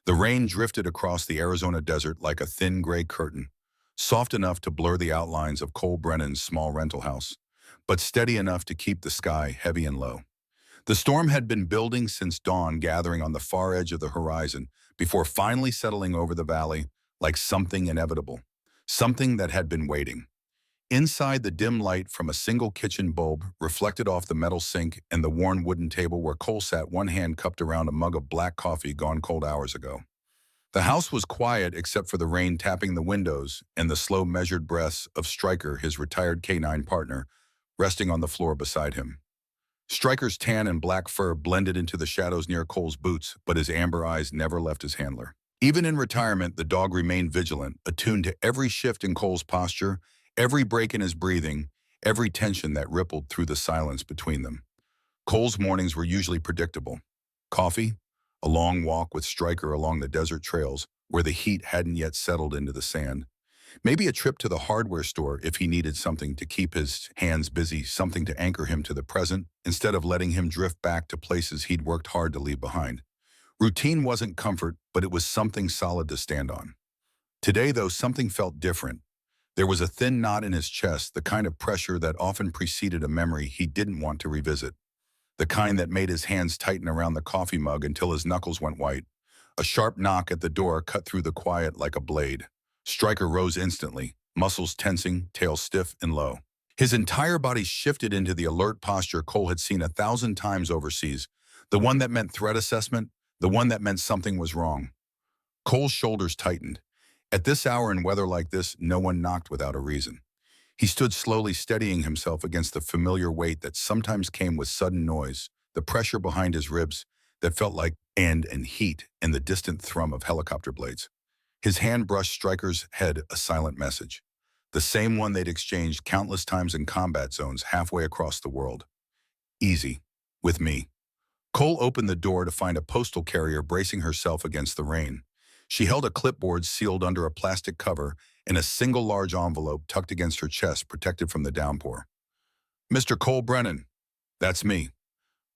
The rain drifted across the Arizona desert like a thin gray curtain, soft enough to blur the outlines of Cole Brennan's small rental house, but steady enough to keep the sky heavy and low. The storm had been building since dawn, gathering on the far edge of the horizon before finally settling over the valley like something inevitable, something that had been waiting. Inside, the dim light from a single kitchen bulb reflected off the metal sink and the worn wooden table where Cole sat, one hand cupped around a mug of black coffee gone cold hours ago. The house was quiet except for the rain tapping the windows and the slow measured breaths of Stryker, his retired canine partner, resting on the floor beside him. Stryker's tan and black fur blended into the shadows near Cole's boots, but his amber eyes never left his handler. Even in retirement, the dog remained vigilant, attuned to every shift in Cole's posture, every break in his breathing, every tension that rippled through the silence between them. Cole's mornings were usually predictable. Coffee, a long walk with Stryker along the desert trails where the heat hadn't yet settled into the sand. Maybe a trip to the hardware store if he needed something to keep his hands busy, something to anchor him to the present instead of letting him drift back to places he'd worked hard to leave behind. Routine wasn't comfort, but it was something solid to stand on. Today, though, something felt different. There was a thin knot in his chest, the kind of pressure that often preceded a memory he didn't want to revisit, the kind that made his hands tighten around the coffee mug until his knuckles went white. A sharp knock at the door cut through the quiet like a blade. Stryker rose instantly, muscles tensing, tail stiff and low. His entire body shifted into the alert posture Cole had seen 1,000 times overseas, the one that meant threat assessment, the one that meant something was wrong. Cole's shoulders tightened. At this hour in weather like this, no one knocked without a reason. He stood slowly, steadying himself against the familiar weight that sometimes came with sudden noise, the pressure behind his ribs that felt like and heat, and the distant thrum of helicopter blades. His hand brushed Stryker's head, a silent message, the same one they'd exchanged countless times in combat zones halfway across the world. Easy. With me. Cole opened the door to find a postal carrier bracing herself against the rain. She held a clipboard sealed under a plastic cover and a single large envelope tucked against her chest, protected from the downpour. Mr. Cole Brennan. That's me.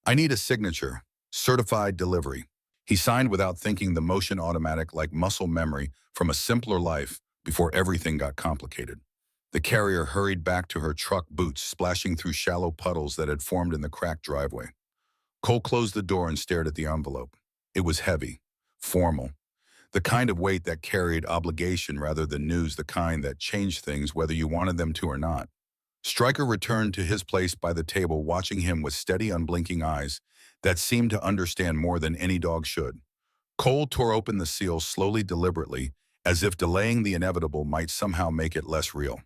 I need a signature. Certified delivery. He signed without thinking, the motion automatic like muscle memory from a simpler life before everything got complicated. The carrier hurried back to her truck, boots splashing through shallow puddles that had formed in the cracked driveway. Cole closed the door and stared at the envelope. It was heavy, formal, the kind of weight that carried obligation rather than news, the kind that changed things whether you wanted them to or not. Stryker returned to his place by the table, watching him with steady, unblinking eyes that seemed to understand more than any dog should. Cole tore open the seal slowly, deliberately, as if delaying the inevitable might somehow make it less real.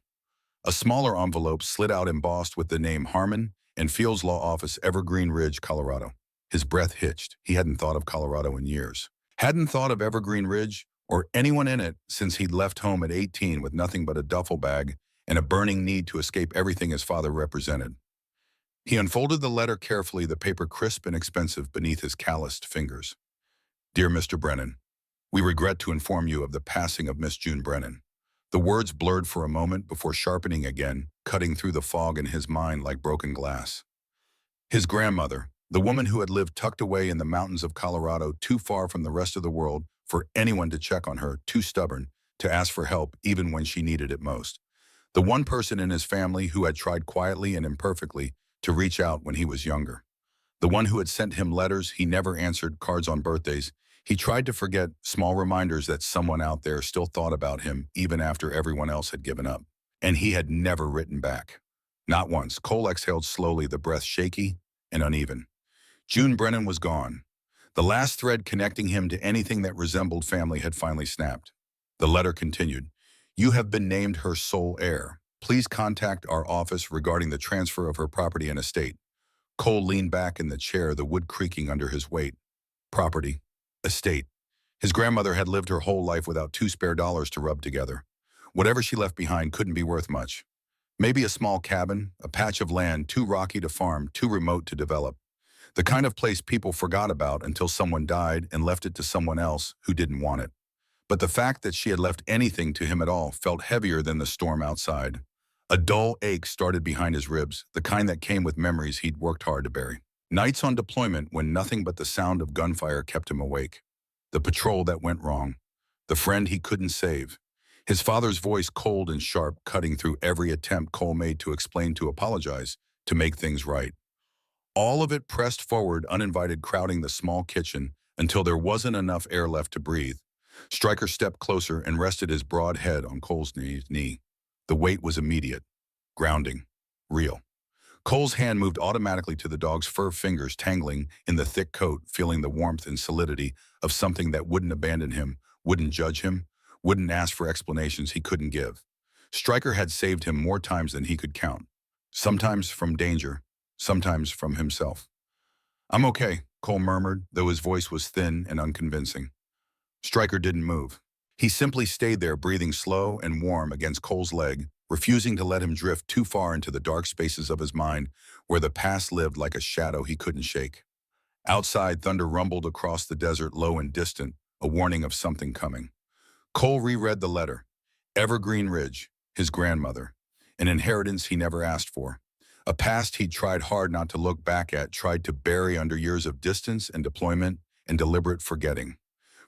A smaller envelope slid out, embossed with the name Harmon and Fields Law Office, Evergreen Ridge, Colorado. His breath hitched. He hadn't thought of Colorado in years. Hadn't thought of Evergreen Ridge or anyone in it since he'd left home at 18 with nothing but a duffel bag and a burning need to escape everything his father represented. He unfolded the letter carefully, the paper crisp and expensive beneath his calloused fingers. Dear Mr. Brennan, we regret to inform you of the passing of Miss June Brennan. The words blurred for a moment before sharpening again, cutting through the fog in his mind like broken glass. His grandmother, the woman who had lived tucked away in the mountains of Colorado, too far from the rest of the world for anyone to check on her, too stubborn to ask for help even when she needed it most. The one person in his family who had tried quietly and imperfectly to reach out when he was younger. The one who had sent him letters he never answered, cards on birthdays. He tried to forget, small reminders that someone out there still thought about him even after everyone else had given up. And he had never written back. Not once. Cole exhaled slowly, the breath shaky and uneven. June Brennan was gone. The last thread connecting him to anything that resembled family had finally snapped. The letter continued. You have been named her sole heir. Please contact our office regarding the transfer of her property and estate. Cole leaned back in the chair, the wood creaking under his weight. Property. Estate. His grandmother had lived her whole life without $2 spare to rub together. Whatever she left behind couldn't be worth much. Maybe a small cabin, a patch of land too rocky to farm, too remote to develop. The kind of place people forgot about until someone died and left it to someone else who didn't want it. But the fact that she had left anything to him at all felt heavier than the storm outside. A dull ache started behind his ribs, the kind that came with memories he'd worked hard to bury. Nights on deployment when nothing but the sound of gunfire kept him awake. The patrol that went wrong. The friend he couldn't save. His father's voice cold and sharp, cutting through every attempt Cole made to explain, to apologize, to make things right. All of it pressed forward, uninvited, crowding the small kitchen until there wasn't enough air left to breathe. Stryker stepped closer and rested his broad head on Cole's knee. The weight was immediate, grounding, real. Cole's hand moved automatically to the dog's fur, fingers tangling in the thick coat, feeling the warmth and solidity of something that wouldn't abandon him, wouldn't judge him, wouldn't ask for explanations he couldn't give. Stryker had saved him more times than he could count. Sometimes from danger, sometimes from himself. "I'm okay," Cole murmured, though his voice was thin and unconvincing. Stryker didn't move. He simply stayed there, breathing slow and warm against Cole's leg, refusing to let him drift too far into the dark spaces of his mind where the past lived like a shadow he couldn't shake. Outside, thunder rumbled across the desert, low and distant, a warning of something coming. Cole reread the letter. Evergreen Ridge, his grandmother. An inheritance he never asked for. A past he'd tried hard not to look back at, tried to bury under years of distance and deployment and deliberate forgetting.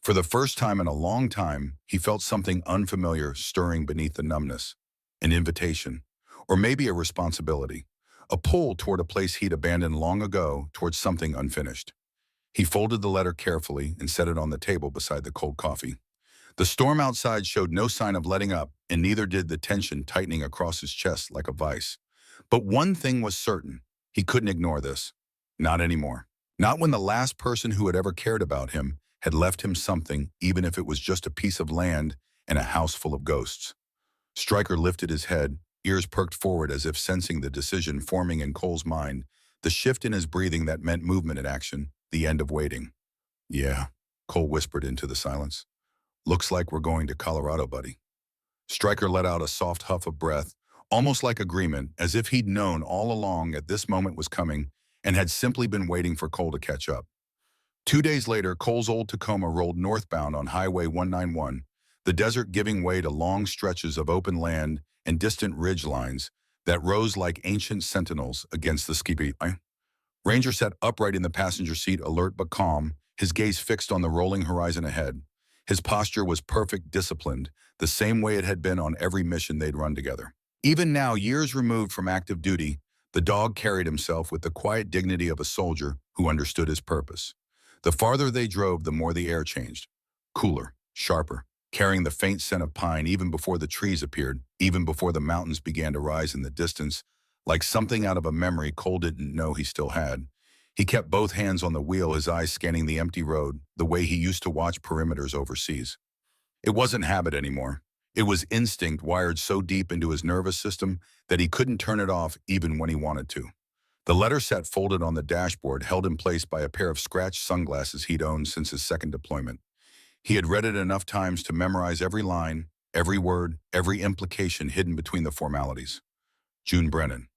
For the first time in a long time, he felt something unfamiliar stirring beneath the numbness. An invitation. Or maybe a responsibility. A pull toward a place he'd abandoned long ago, towards something unfinished. He folded the letter carefully and set it on the table beside the cold coffee. The storm outside showed no sign of letting up, and neither did the tension tightening across his chest like a vice. But one thing was certain. He couldn't ignore this. Not anymore. Not when the last person who had ever cared about him had left him something, even if it was just a piece of land and a house full of ghosts. Stryker lifted his head, ears perked forward as if sensing the decision forming in Cole's mind, the shift in his breathing that meant movement and action, the end of waiting. "Yeah," Cole whispered into the silence. "Looks like we're going to Colorado, buddy." Stryker let out a soft huff of breath, almost like agreement, as if he'd known all along that this moment was coming and had simply been waiting for Cole to catch up. 2 days later, Cole's old Tacoma rolled northbound on Highway 191, the desert giving way to long stretches of open land and distant ridge lines that rose like ancient sentinels against the sky. Ranger sat upright in the passenger seat, alert but calm, his gaze fixed on the rolling horizon ahead. His posture was perfect, disciplined, the same way it had been on every mission they'd run together. Even now, years removed from active duty, the dog carried himself with the quiet dignity of a soldier who understood his purpose. The farther they drove, the more the air changed. Cooler, sharper, carrying the faint scent of pine even before the trees appeared, even before the mountains began to rise in the distance, like something out of a memory Cole didn't know he still had. He kept both hands on the wheel, his eyes scanning the empty road, the way he used to watch perimeters overseas. It wasn't habit anymore. It was instinct wired so deep into his nervous system that he couldn't turn it off even when he wanted to. The letter sat folded on the dashboard, held in place by a pair of scratched sunglasses he'd owned since his second deployment. He had read it enough times to memorize every line, every word, every implication hidden between the formalities. June Brennan.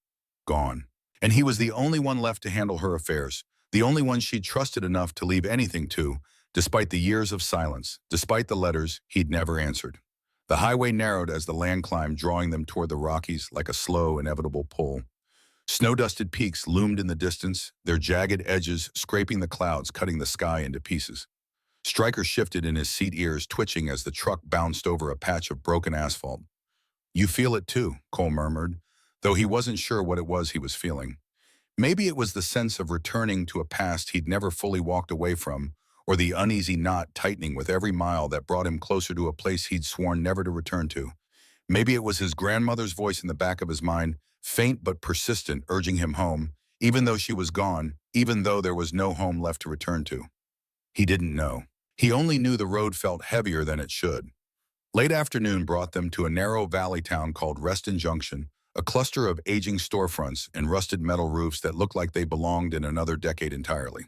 Gone. And he was the only one left to handle her affairs, the only one she'd trusted enough to leave anything to, despite the years of silence, despite the letters he'd never answered. The highway narrowed as the land climbed, drawing them toward the Rockies like a slow, inevitable pull. Snow-dusted peaks loomed in the distance, their jagged edges scraping the clouds, cutting the sky into pieces. Stryker shifted in his seat, ears twitching as the truck bounced over a patch of broken asphalt. "You feel it too," Cole murmured, though he wasn't sure what it was he was feeling. Maybe it was the sense of returning to a past he'd never fully walked away from, or the uneasy knot tightening with every mile that brought him closer to a place he'd sworn never to return to. Maybe it was his grandmother's voice in the back of his mind, faint but persistent, urging him home, even though she was gone, even though there was no home left to return to. He didn't know. He only knew the road felt heavier than it should. Late afternoon brought them to a narrow valley town called Reston Junction, a cluster of aging storefronts and rusted metal roofs that looked like they belonged in another decade entirely.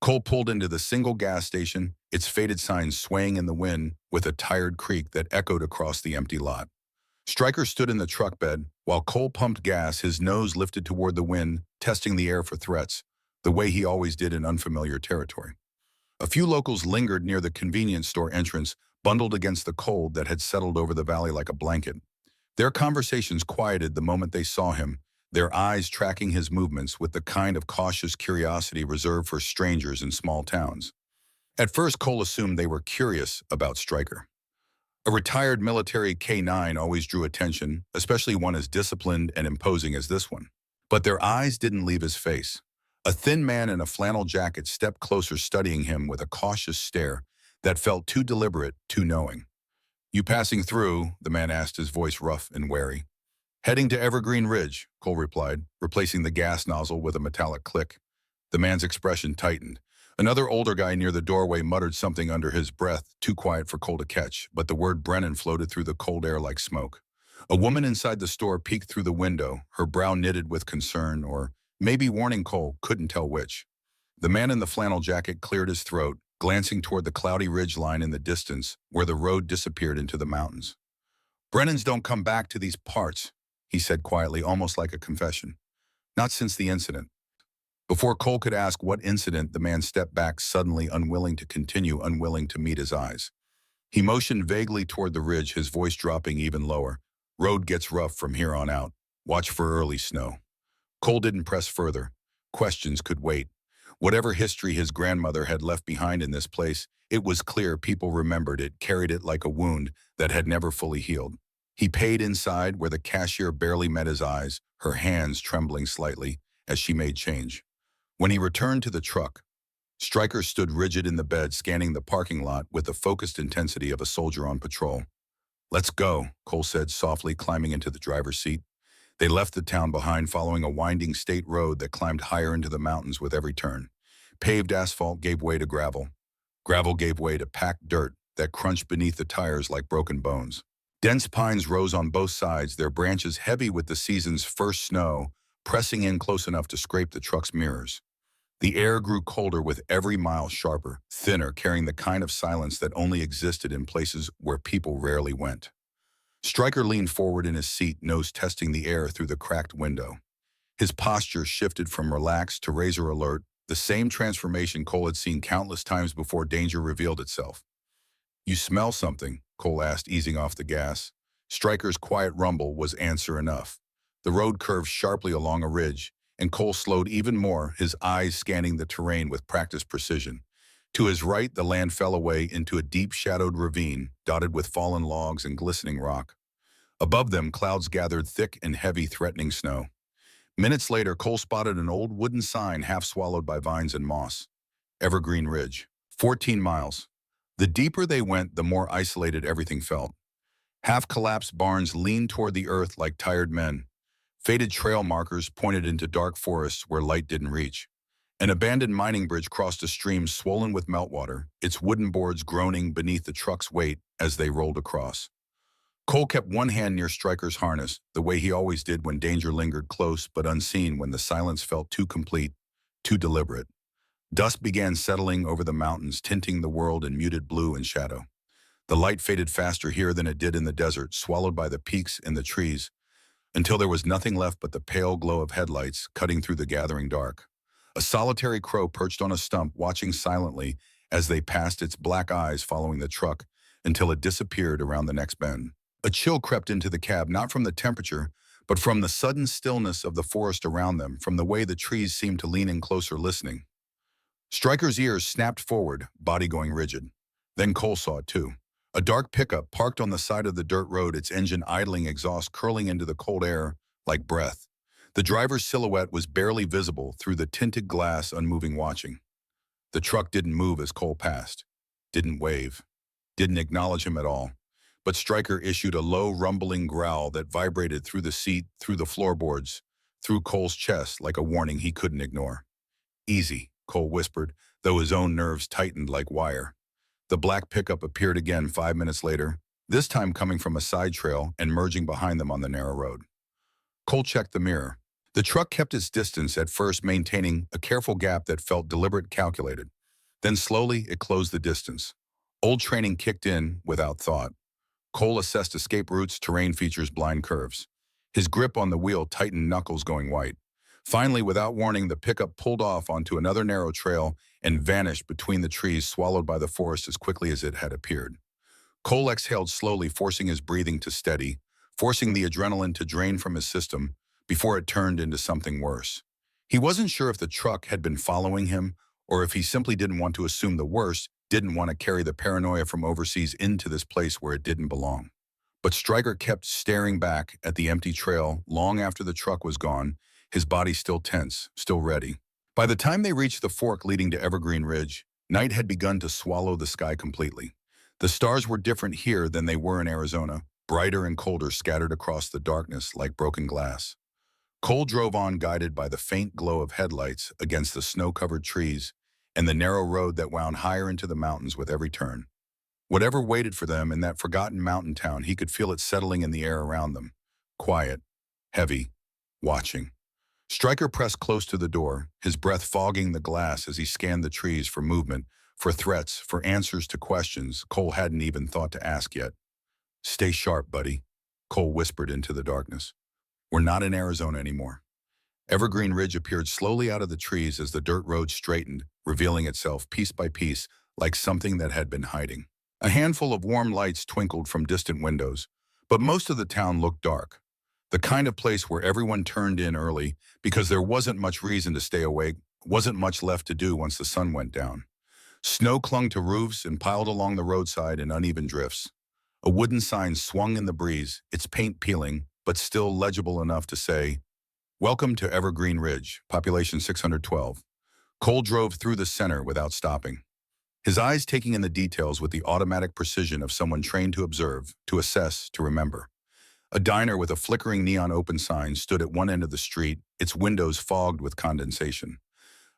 Cole pulled into the single gas station, its faded signs swaying in the wind with a tired creak that echoed across the empty lot. Stryker stood in the truck bed, while Cole pumped gas, his nose lifted toward the wind, testing the air for threats, the way he always did in unfamiliar territory. A few locals lingered near the convenience store entrance, bundled against the cold that had settled over the valley like a blanket. Their conversations quieted the moment they saw him, their eyes tracking his movements with the kind of cautious curiosity reserved for strangers in small towns. At first, Cole assumed they were curious about Stryker. A retired military K-9 always drew attention, especially one as disciplined and imposing as this one. But their eyes didn't leave his face. A thin man in a flannel jacket stepped closer, studying him with a cautious stare that felt too deliberate, too knowing. "You passing through?" the man asked, his voice rough and wary. "Heading to Evergreen Ridge," Cole replied, replacing the gas nozzle with a metallic click. The man's expression tightened. Another older guy near the doorway muttered something under his breath, too quiet for Cole to catch, but the word Brennan floated through the cold air like smoke. A woman inside the store peeked through the window, her brow knitted with concern, or maybe warning. Cole couldn't tell which. The man in the flannel jacket cleared his throat, glancing toward the cloudy ridge line in the distance, where the road disappeared into the mountains. "Brennans don't come back to these parts," he said quietly, almost like a confession. "Not since the incident." Before Cole could ask what incident, the man stepped back, suddenly unwilling to continue, unwilling to meet his eyes. He motioned vaguely toward the ridge, his voice dropping even lower. "Road gets rough from here on out. Watch for early snow." Cole didn't press further. Questions could wait. Whatever history his grandmother had left behind in this place, it was clear people remembered it, carried it like a wound that had never fully healed. He paid inside, where the cashier barely met his eyes, her hands trembling slightly as she made change. When he returned to the truck, Stryker stood rigid in the bed, scanning the parking lot with the focused intensity of a soldier on patrol. "Let's go," Cole said softly, climbing into the driver's seat. They left the town behind, following a winding state road that climbed higher into the mountains with every turn. Paved asphalt gave way to gravel. Gravel gave way to packed dirt that crunched beneath the tires like broken bones. Dense pines rose on both sides, their branches heavy with the season's first snow, pressing in close enough to scrape the truck's mirrors. The air grew colder with every mile, sharper, thinner, carrying the kind of silence that only existed in places where people rarely went. Stryker leaned forward in his seat, nose testing the air through the cracked window. His posture shifted from relaxed to razor alert, the same transformation Cole had seen countless times before danger revealed itself. "You smell something?" Cole asked, easing off the gas. Stryker's quiet rumble was answer enough. The road curved sharply along a ridge, and Cole slowed even more, his eyes scanning the terrain with practiced precision. To his right, the land fell away into a deep shadowed ravine, dotted with fallen logs and glistening rock. Above them, clouds gathered thick and heavy, threatening snow. Minutes later, Cole spotted an old wooden sign half swallowed by vines and moss. Evergreen Ridge. 14 miles. The deeper they went, the more isolated everything felt. Half-collapsed barns leaned toward the earth like tired men. Faded trail markers pointed into dark forests where light didn't reach. An abandoned mining bridge crossed a stream swollen with meltwater, its wooden boards groaning beneath the truck's weight as they rolled across. Cole kept one hand near Stryker's harness, the way he always did when danger lingered close but unseen, when the silence felt too complete, too deliberate. Dusk began settling over the mountains, tinting the world in muted blue and shadow. The light faded faster here than it did in the desert, swallowed by the peaks and the trees, until there was nothing left but the pale glow of headlights cutting through the gathering dark. A solitary crow perched on a stump, watching silently as they passed, its black eyes following the truck until it disappeared around the next bend. A chill crept into the cab, not from the temperature, but from the sudden stillness of the forest around them, from the way the trees seemed to lean in closer, listening. Stryker's ears snapped forward, body going rigid. Then Cole saw it too. A dark pickup parked on the side of the dirt road, its engine idling, exhaust curling into the cold air like breath. The driver's silhouette was barely visible through the tinted glass, unmoving, watching. The truck didn't move as Cole passed, didn't wave, didn't acknowledge him at all. But Stryker issued a low, rumbling growl that vibrated through the seat, through the floorboards, through Cole's chest like a warning he couldn't ignore. "Easy," Cole whispered, though his own nerves tightened like wire. The black pickup appeared again 5 minutes later, this time coming from a side trail and merging behind them on the narrow road. Cole checked the mirror. The truck kept its distance, at first maintaining a careful gap that felt deliberate, calculated. Then slowly it closed the distance. Old training kicked in without thought. Cole assessed escape routes, terrain features, blind curves. His grip on the wheel tightened, knuckles going white. Finally, without warning, the pickup pulled off onto another narrow trail and vanished between the trees, swallowed by the forest as quickly as it had appeared. Cole exhaled slowly, forcing his breathing to steady, forcing the adrenaline to drain from his system before it turned into something worse. He wasn't sure if the truck had been following him or if he simply didn't want to assume the worst, didn't want to carry the paranoia from overseas into this place where it didn't belong. But Stryker kept staring back at the empty trail long after the truck was gone, his body still tense, still ready. By the time they reached the fork leading to Evergreen Ridge, night had begun to swallow the sky completely. The stars were different here than they were in Arizona, brighter and colder scattered across the darkness like broken glass. Cole drove on guided by the faint glow of headlights against the snow-covered trees and the narrow road that wound higher into the mountains with every turn. Whatever waited for them in that forgotten mountain town, he could feel it settling in the air around them. Quiet, heavy, watching. Stryker pressed close to the door, his breath fogging the glass as he scanned the trees for movement, for threats, for answers to questions Cole hadn't even thought to ask yet. "Stay sharp, buddy," Cole whispered into the darkness. "We're not in Arizona anymore." Evergreen Ridge appeared slowly out of the trees as the dirt road straightened, revealing itself piece by piece like something that had been hiding. A handful of warm lights twinkled from distant windows, but most of the town looked dark. The kind of place where everyone turned in early because there wasn't much reason to stay awake, wasn't much left to do once the sun went down. Snow clung to roofs and piled along the roadside in uneven drifts. A wooden sign swung in the breeze, its paint peeling, but still legible enough to say, "Welcome to Evergreen Ridge, population 612. Cole drove through the center without stopping, his eyes taking in the details with the automatic precision of someone trained to observe, to assess, to remember. A diner with a flickering neon open sign stood at one end of the street, its windows fogged with condensation.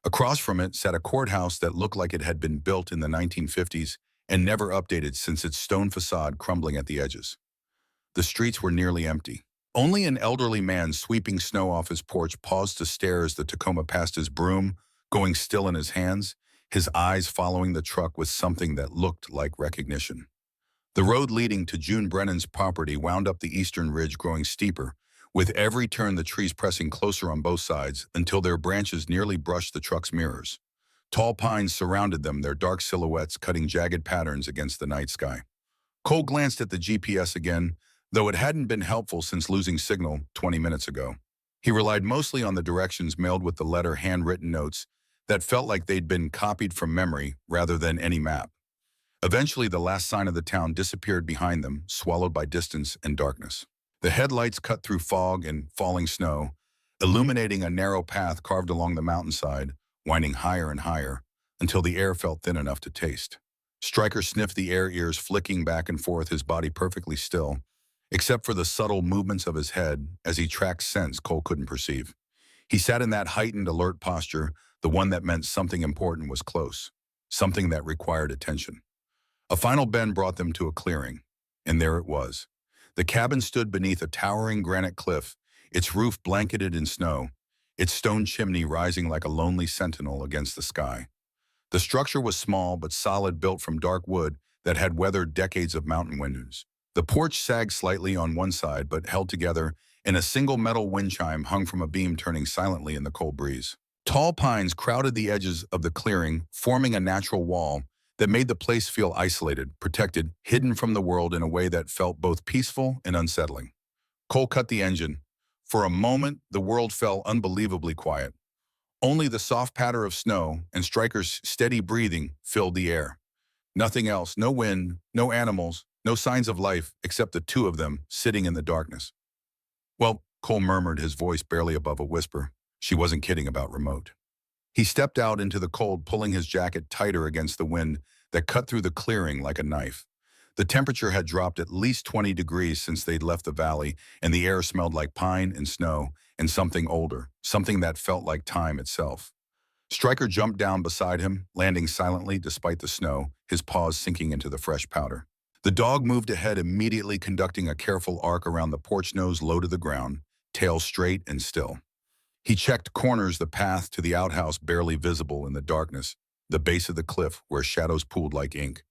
Across from it sat a courthouse that looked like it had been built in the 1950s and never updated since its stone facade crumbling at the edges. The streets were nearly empty. Only an elderly man sweeping snow off his porch paused to stare as the Tacoma passed his broom, going still in his hands, his eyes following the truck with something that looked like recognition. The road leading to June Brennan's property wound up the eastern ridge, growing steeper, with every turn the trees pressing closer on both sides until their branches nearly brushed the truck's mirrors. Tall pines surrounded them, their dark silhouettes cutting jagged patterns against the night sky. Cole glanced at the GPS again, though it hadn't been helpful since losing signal 20 minutes ago. He relied mostly on the directions mailed with the letter handwritten notes that felt like they'd been copied from memory rather than any map. Eventually, the last sign of the town disappeared behind them, swallowed by distance and darkness. The headlights cut through fog and falling snow, illuminating a narrow path carved along the mountainside, winding higher and higher, until the air felt thin enough to taste. Stryker sniffed the air, ears flicking back and forth, his body perfectly still, except for the subtle movements of his head as he tracked scents Cole couldn't perceive. He sat in that heightened, alert posture, the one that meant something important was close, something that required attention. A final bend brought them to a clearing, and there it was. The cabin stood beneath a towering granite cliff, its roof blanketed in snow, its stone chimney rising like a lonely sentinel against the sky. The structure was small but solid, built from dark wood that had weathered decades of mountain winters. The porch sagged slightly on one side but held together, and a single metal wind chime hung from a beam turning silently in the cold breeze. Tall pines crowded the edges of the clearing, forming a natural wall that made the place feel isolated, protected, hidden from the world in a way that felt both peaceful and unsettling. Cole cut the engine. For a moment, the world fell unbelievably quiet. Only the soft patter of snow and Stryker's steady breathing filled the air. Nothing else, no wind, no animals, no signs of life except the two of them sitting in the darkness. "Well," Cole murmured, his voice barely above a whisper. She wasn't kidding about remote. He stepped out into the cold, pulling his jacket tighter against the wind that cut through the clearing like a knife. The temperature had dropped at least 20 degrees since they'd left the valley, and the air smelled like pine and snow and something older, something that felt like time itself. Stryker jumped down beside him, landing silently despite the snow, his paws sinking into the fresh powder. The dog moved ahead immediately, conducting a careful arc around the porch, nose low to the ground, tail straight and still. He checked corners, the path to the outhouse barely visible in the darkness, the base of the cliff where shadows pooled like ink.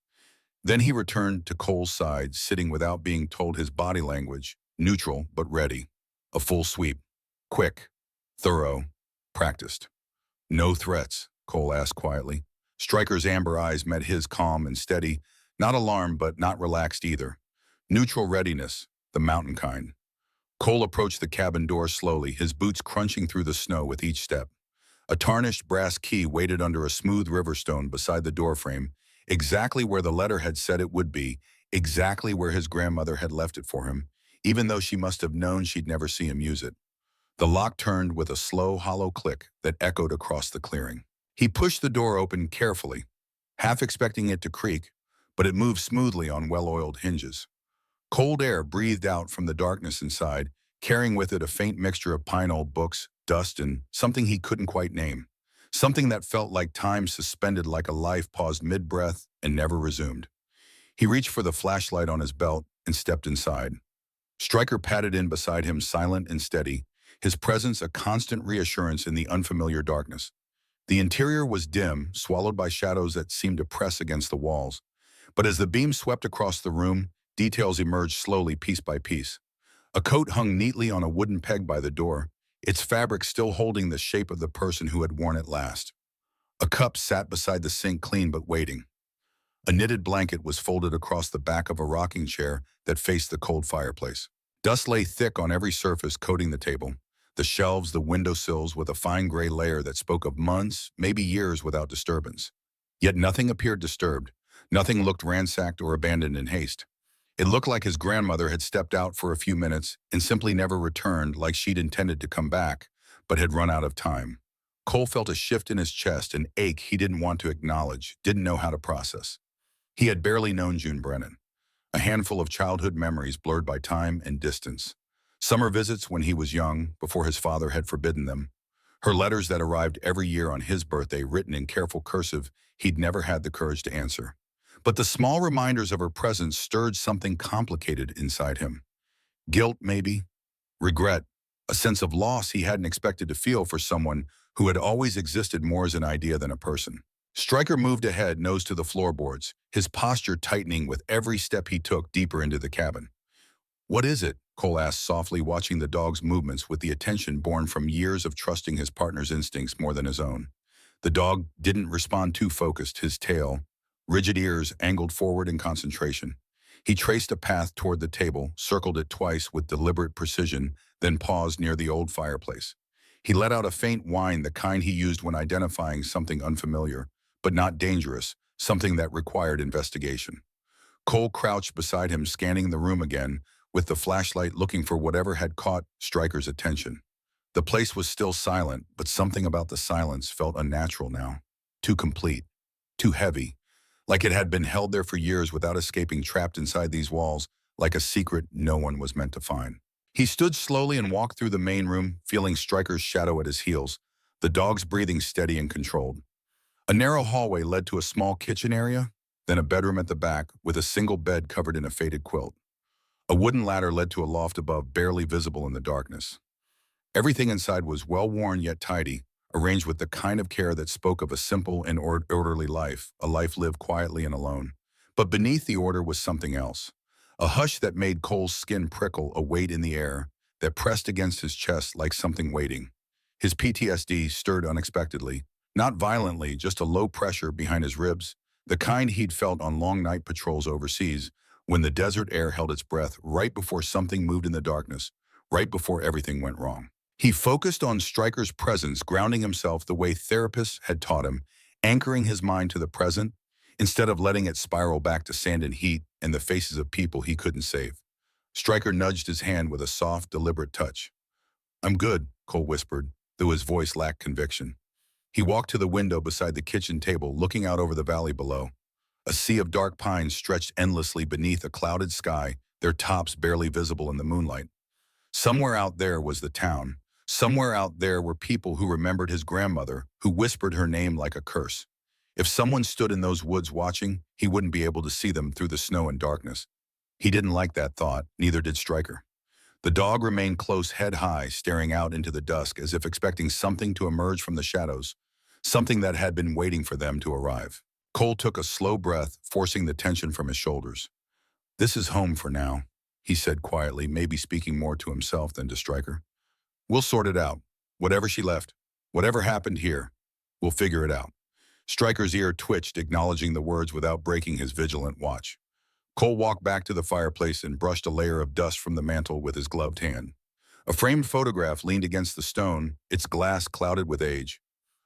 Then he returned to Cole's side, sitting without being told, his body language, neutral but ready. A full sweep. Quick. Thorough. Practiced. "No threats?" Cole asked quietly. Stryker's amber eyes met his, calm and steady, not alarmed but not relaxed either. Neutral readiness, the mountain kind. Cole approached the cabin door slowly, his boots crunching through the snow with each step. A tarnished brass key waited under a smooth river stone beside the doorframe, exactly where the letter had said it would be, exactly where his grandmother had left it for him, even though she must have known she'd never see him use it. The lock turned with a slow, hollow click that echoed across the clearing. He pushed the door open carefully, half expecting it to creak, but it moved smoothly on well-oiled hinges. Cold air breathed out from the darkness inside, carrying with it a faint mixture of pine old books, dust, and something he couldn't quite name. Something that felt like time suspended, like a life paused mid-breath and never resumed. He reached for the flashlight on his belt and stepped inside. Stryker padded in beside him, silent and steady, his presence a constant reassurance in the unfamiliar darkness. The interior was dim, swallowed by shadows that seemed to press against the walls. But as the beam swept across the room, details emerged slowly, piece by piece. A coat hung neatly on a wooden peg by the door, its fabric still holding the shape of the person who had worn it last. A cup sat beside the sink, clean but waiting. A knitted blanket was folded across the back of a rocking chair that faced the cold fireplace. Dust lay thick on every surface coating the table, the shelves, the windowsills, with a fine gray layer that spoke of months, maybe years without disturbance. Yet nothing appeared disturbed. Nothing looked ransacked or abandoned in haste. It looked like his grandmother had stepped out for a few minutes and simply never returned, like she'd intended to come back, but had run out of time. Cole felt a shift in his chest, an ache he didn't want to acknowledge, didn't know how to process. He had barely known June Brennan. A handful of childhood memories blurred by time and distance. Summer visits when he was young, before his father had forbidden them. Her letters that arrived every year on his birthday, written in careful cursive he'd never had the courage to answer. But the small reminders of her presence stirred something complicated inside him. Guilt, maybe. Regret. A sense of loss he hadn't expected to feel for someone who had always existed more as an idea than a person. Stryker moved ahead, nose to the floorboards, his posture tightening with every step he took deeper into the cabin. "What is it?" Cole asked softly, watching the dog's movements with the attention born from years of trusting his partner's instincts more than his own. The dog didn't respond, too focused, his tail, rigid ears angled forward in concentration. He traced a path toward the table, circled it twice with deliberate precision, then paused near the old fireplace. He let out a faint whine, the kind he used when identifying something unfamiliar, but not dangerous, something that required investigation. Cole crouched beside him, scanning the room again, with the flashlight looking for whatever had caught Stryker's attention. The place was still silent, but something about the silence felt unnatural now. Too complete. Too heavy. Like it had been held there for years without escaping, trapped inside these walls, like a secret no one was meant to find. He stood slowly and walked through the main room, feeling Stryker's shadow at his heels, the dog's breathing steady and controlled. A narrow hallway led to a small kitchen area, then a bedroom at the back with a single bed covered in a faded quilt. A wooden ladder led to a loft above, barely visible in the darkness. Everything inside was well-worn yet tidy, arranged with the kind of care that spoke of a simple and orderly life, a life lived quietly and alone. But beneath the order was something else. A hush that made Cole's skin prickle, a weight in the air that pressed against his chest like something waiting. His PTSD stirred unexpectedly, not violently, just a low pressure behind his ribs, the kind he'd felt on long night patrols overseas, when the desert air held its breath right before something moved in the darkness, right before everything went wrong. He focused on Stryker's presence, grounding himself the way therapists had taught him, anchoring his mind to the present, instead of letting it spiral back to sand and heat and the faces of people he couldn't save. Stryker nudged his hand with a soft, deliberate touch. "I'm good," Cole whispered, though his voice lacked conviction. He walked to the window beside the kitchen table, looking out over the valley below. A sea of dark pines stretched endlessly beneath a clouded sky, their tops barely visible in the moonlight. Somewhere out there was the town. Somewhere out there were people who remembered his grandmother, who whispered her name like a curse. If someone stood in those woods watching, he wouldn't be able to see them through the snow and darkness. He didn't like that thought, neither did Stryker. The dog remained close, head high, staring out into the dusk as if expecting something to emerge from the shadows, something that had been waiting for them to arrive. Cole took a slow breath, forcing the tension from his shoulders. "This is home for now," he said quietly, maybe speaking more to himself than to Stryker. "We'll sort it out. Whatever she left, whatever happened here, we'll figure it out." Stryker's ear twitched, acknowledging the words without breaking his vigilant watch. Cole walked back to the fireplace and brushed a layer of dust from the mantel with his gloved hand. A framed photograph leaned against the stone, its glass clouded with age.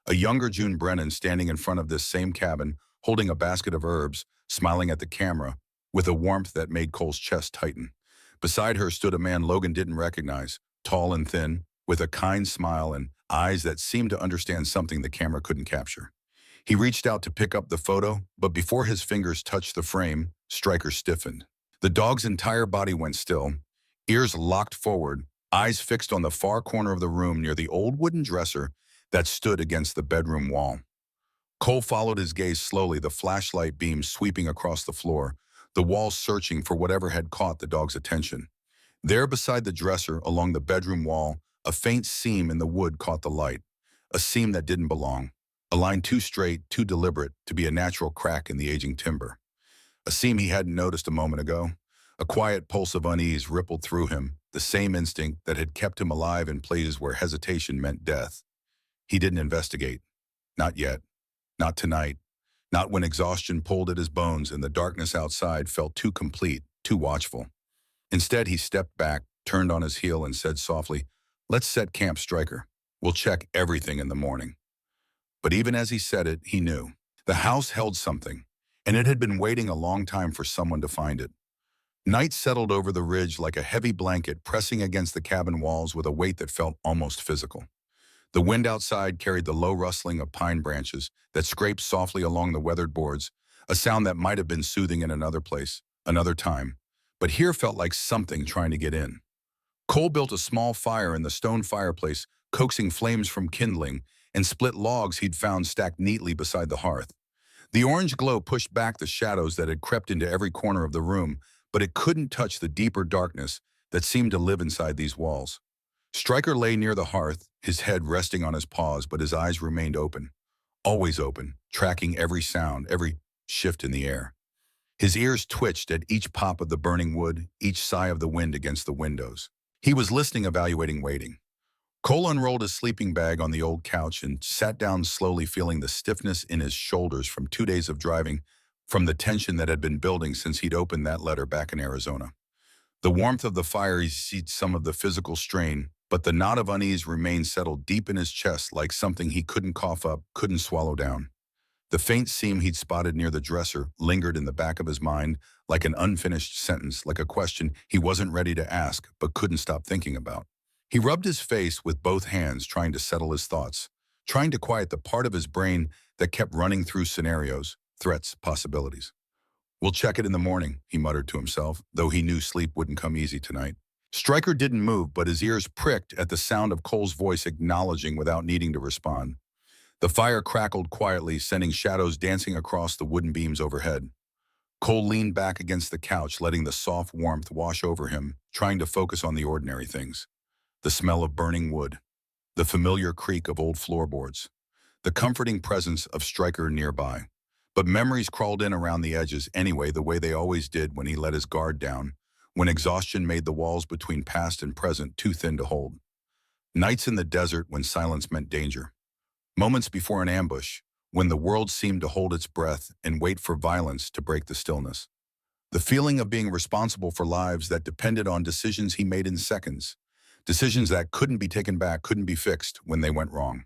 A younger June Brennan standing in front of this same cabin, holding a basket of herbs, smiling at the camera, with a warmth that made Cole's chest tighten. Beside her stood a man Logan didn't recognize, tall and thin, with a kind smile and eyes that seemed to understand something the camera couldn't capture. He reached out to pick up the photo, but before his fingers touched the frame, Stryker stiffened. The dog's entire body went still, ears locked forward, eyes fixed on the far corner of the room near the old wooden dresser that stood against the bedroom wall. Cole followed his gaze slowly, the flashlight beam sweeping across the floor, the walls searching for whatever had caught the dog's attention. There beside the dresser, along the bedroom wall, a faint seam in the wood caught the light, a seam that didn't belong, a line too straight, too deliberate to be a natural crack in the aging timber. A seam he hadn't noticed a moment ago. A quiet pulse of unease rippled through him, the same instinct that had kept him alive in places where hesitation meant death. He didn't investigate. Not yet. Not tonight. Not when exhaustion pulled at his bones and the darkness outside felt too complete, too watchful. Instead, he stepped back, turned on his heel, and said softly, "Let's set camp, Stryker. We'll check everything in the morning." But even as he said it, he knew. The house held something, and it had been waiting a long time for someone to find it. Night settled over the ridge like a heavy blanket pressing against the cabin walls with a weight that felt almost physical. The wind outside carried the low rustling of pine branches that scraped softly along the weathered boards, a sound that might have been soothing in another place, another time, but here felt like something trying to get in. Cole built a small fire in the stone fireplace, coaxing flames from kindling, and split logs he'd found stacked neatly beside the hearth. The orange glow pushed back the shadows that had crept into every corner of the room, but it couldn't touch the deeper darkness that seemed to live inside these walls. Stryker lay near the hearth, his head resting on his paws, but his eyes remained open, always open, tracking every sound, every shift in the air. His ears twitched at each pop of the burning wood, each sigh of the wind against the windows. He was listening, evaluating, waiting. Cole unrolled his sleeping bag on the old couch and sat down slowly, feeling the stiffness in his shoulders from 2 days of driving, from the tension that had been building since he'd opened that letter back in Arizona. The warmth of the fire eased some of the physical strain, but the knot of unease remained settled deep in his chest like something he couldn't cough up, couldn't swallow down. The faint seam he'd spotted near the dresser lingered in the back of his mind like an unfinished sentence, like a question he wasn't ready to ask but couldn't stop thinking about. He rubbed his face with both hands, trying to settle his thoughts, trying to quiet the part of his brain that kept running through scenarios, threats, possibilities. "We'll check it in the morning," he muttered to himself, though he knew sleep wouldn't come easy tonight. Stryker didn't move, but his ears pricked at the sound of Cole's voice acknowledging without needing to respond. The fire crackled quietly, sending shadows dancing across the wooden beams overhead. Cole leaned back against the couch, letting the soft warmth wash over him, trying to focus on the ordinary things. The smell of burning wood, the familiar creak of old floorboards, the comforting presence of Stryker nearby. But memories crawled in around the edges anyway, the way they always did when he let his guard down, when exhaustion made the walls between past and present too thin to hold. Nights in the desert when silence meant danger. Moments before an ambush, when the world seemed to hold its breath and wait for violence to break the stillness. The feeling of being responsible for lives that depended on decisions he made in seconds, decisions that couldn't be taken back, couldn't be fixed when they went wrong.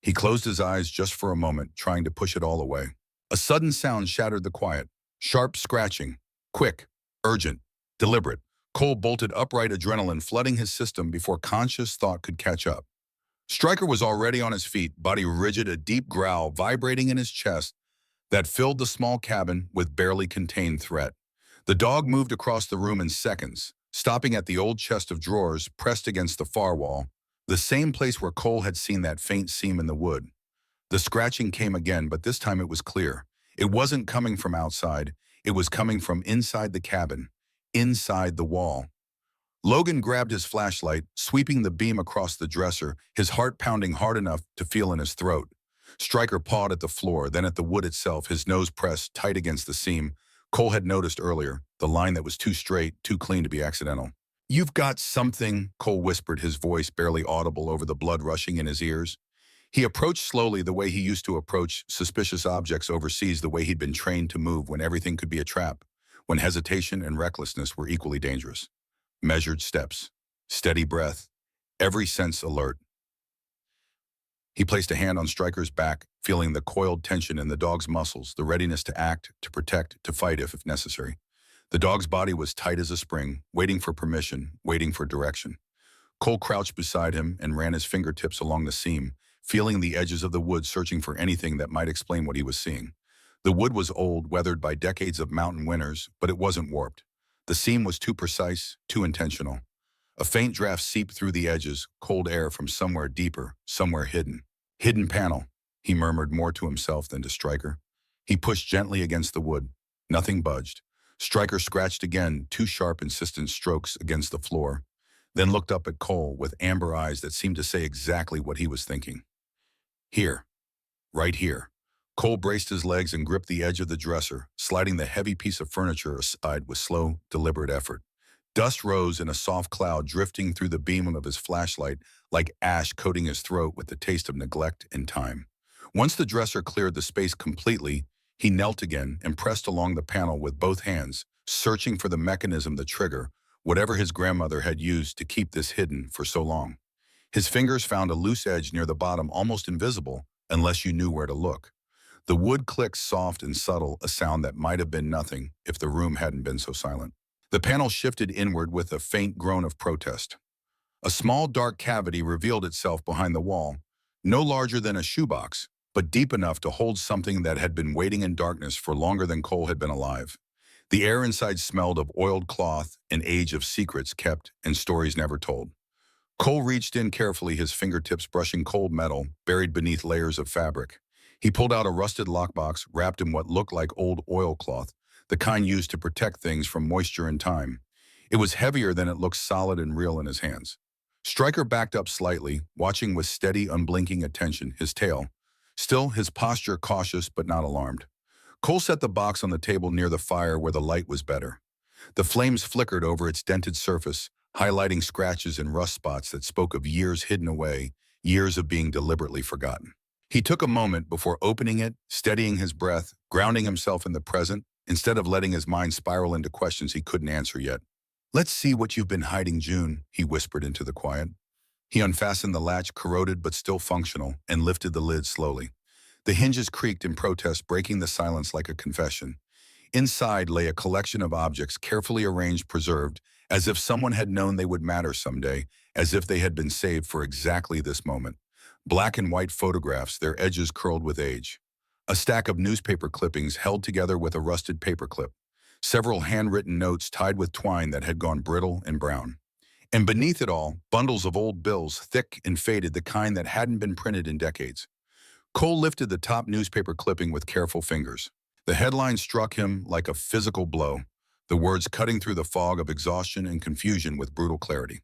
He closed his eyes just for a moment, trying to push it all away. A sudden sound shattered the quiet. Sharp scratching. Quick, urgent, deliberate. Cole bolted upright, adrenaline flooding his system before conscious thought could catch up. Stryker was already on his feet, body rigid, a deep growl vibrating in his chest that filled the small cabin with barely contained threat. The dog moved across the room in seconds, stopping at the old chest of drawers pressed against the far wall, the same place where Cole had seen that faint seam in the wood. The scratching came again, but this time it was clear. It wasn't coming from outside. It was coming from inside the cabin, inside the wall. Logan grabbed his flashlight, sweeping the beam across the dresser, his heart pounding hard enough to feel in his throat. Stryker pawed at the floor, then at the wood itself, his nose pressed tight against the seam Cole had noticed earlier, the line that was too straight, too clean to be accidental. "You've got something," Cole whispered, his voice barely audible over the blood rushing in his ears. He approached slowly, the way he used to approach suspicious objects overseas, the way he'd been trained to move when everything could be a trap, when hesitation and recklessness were equally dangerous. Measured steps, steady breath, every sense alert. He placed a hand on Stryker's back, feeling the coiled tension in the dog's muscles, the readiness to act, to protect, to fight if necessary. The dog's body was tight as a spring, waiting for permission, waiting for direction. Cole crouched beside him and ran his fingertips along the seam, feeling the edges of the wood, searching for anything that might explain what he was seeing. The wood was old, weathered by decades of mountain winters, but it wasn't warped. The seam was too precise, too intentional. A faint draft seeped through the edges, cold air from somewhere deeper, somewhere hidden. Hidden panel, he murmured more to himself than to Stryker. He pushed gently against the wood. Nothing budged. Stryker scratched again, two sharp, insistent strokes against the floor, then looked up at Cole with amber eyes that seemed to say exactly what he was thinking. Here. Right here. Cole braced his legs and gripped the edge of the dresser, sliding the heavy piece of furniture aside with slow, deliberate effort. Dust rose in a soft cloud drifting through the beam of his flashlight like ash coating his throat with the taste of neglect and time. Once the dresser cleared the space completely, he knelt again and pressed along the panel with both hands, searching for the mechanism, the trigger, whatever his grandmother had used to keep this hidden for so long. His fingers found a loose edge near the bottom, almost invisible unless you knew where to look. The wood clicked soft and subtle, a sound that might have been nothing if the room hadn't been so silent. The panel shifted inward with a faint groan of protest. A small dark cavity revealed itself behind the wall, no larger than a shoebox, but deep enough to hold something that had been waiting in darkness for longer than Cole had been alive. The air inside smelled of oiled cloth, an age of secrets kept and stories never told. Cole reached in carefully, his fingertips brushing cold metal buried beneath layers of fabric. He pulled out a rusted lockbox wrapped in what looked like old oilcloth, the kind used to protect things from moisture and time. It was heavier than it looked, solid and real in his hands. Stryker backed up slightly, watching with steady, unblinking attention, his tail. Still, his posture cautious but not alarmed. Cole set the box on the table near the fire where the light was better. The flames flickered over its dented surface, highlighting scratches and rust spots that spoke of years hidden away, years of being deliberately forgotten. He took a moment before opening it, steadying his breath, grounding himself in the present, instead of letting his mind spiral into questions he couldn't answer yet. "Let's see what you've been hiding, June," he whispered into the quiet. He unfastened the latch, corroded but still functional, and lifted the lid slowly. The hinges creaked in protest, breaking the silence like a confession. Inside lay a collection of objects, carefully arranged, preserved, as if someone had known they would matter someday, as if they had been saved for exactly this moment. Black and white photographs, their edges curled with age. A stack of newspaper clippings held together with a rusted paperclip. Several handwritten notes tied with twine that had gone brittle and brown. And beneath it all, bundles of old bills, thick and faded, the kind that hadn't been printed in decades. Cole lifted the top newspaper clipping with careful fingers. The headline struck him like a physical blow, the words cutting through the fog of exhaustion and confusion with brutal clarity.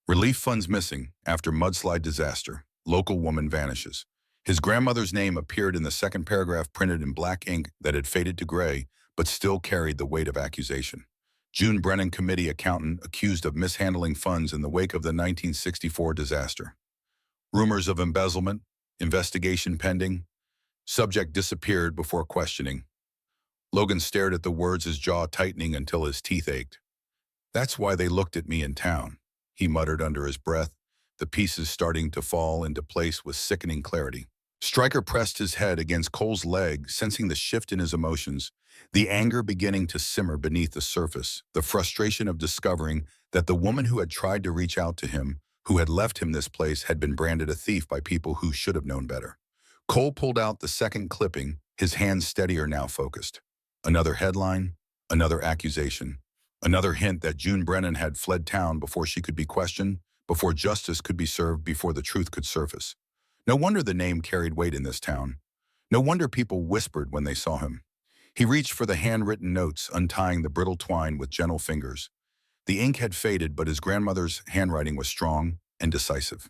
"Relief funds missing after mudslide disaster. Local woman vanishes." His grandmother's name appeared in the second paragraph, printed in black ink that had faded to gray, but still carried the weight of accusation. June Brennan, committee accountant, accused of mishandling funds in the wake of the 1964 disaster. Rumors of embezzlement, investigation pending. Subject disappeared before questioning. Logan stared at the words, his jaw tightening until his teeth ached. "That's why they looked at me in town," he muttered under his breath, the pieces starting to fall into place with sickening clarity. Stryker pressed his head against Cole's leg, sensing the shift in his emotions, the anger beginning to simmer beneath the surface, the frustration of discovering that the woman who had tried to reach out to him, who had left him this place, had been branded a thief by people who should have known better. Cole pulled out the second clipping, his hands steadier, now focused. Another headline, another accusation, another hint that June Brennan had fled town before she could be questioned, before justice could be served, before the truth could surface. No wonder the name carried weight in this town. No wonder people whispered when they saw him. He reached for the handwritten notes, untying the brittle twine with gentle fingers. The ink had faded, but his grandmother's handwriting was strong and decisive.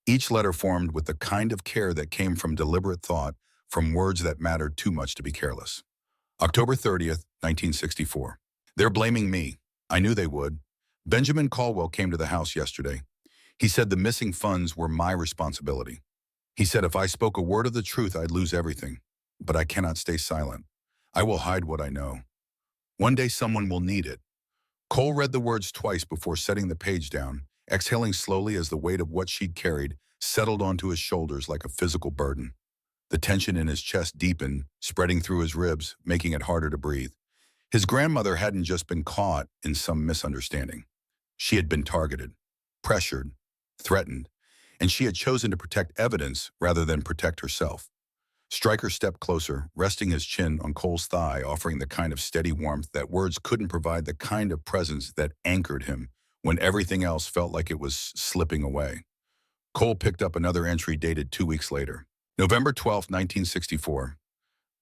Each letter formed with the kind of care that came from deliberate thought, from words that mattered too much to be careless. October 30th, 1964. "They're blaming me. I knew they would. Benjamin Caldwell came to the house yesterday. He said the missing funds were my responsibility. He said if I spoke a word of the truth, I'd lose everything. But I cannot stay silent. I will hide what I know. One day someone will need it." Cole read the words twice before setting the page down, exhaling slowly as the weight of what she'd carried settled onto his shoulders like a physical burden. The tension in his chest deepened, spreading through his ribs, making it harder to breathe. His grandmother hadn't just been caught in some misunderstanding. She had been targeted, pressured, threatened, and she had chosen to protect evidence rather than protect herself. Stryker stepped closer, resting his chin on Cole's thigh, offering the kind of steady warmth that words couldn't provide, the kind of presence that anchored him when everything else felt like it was slipping away. Cole picked up another entry dated 2 weeks later. November 12, 1964.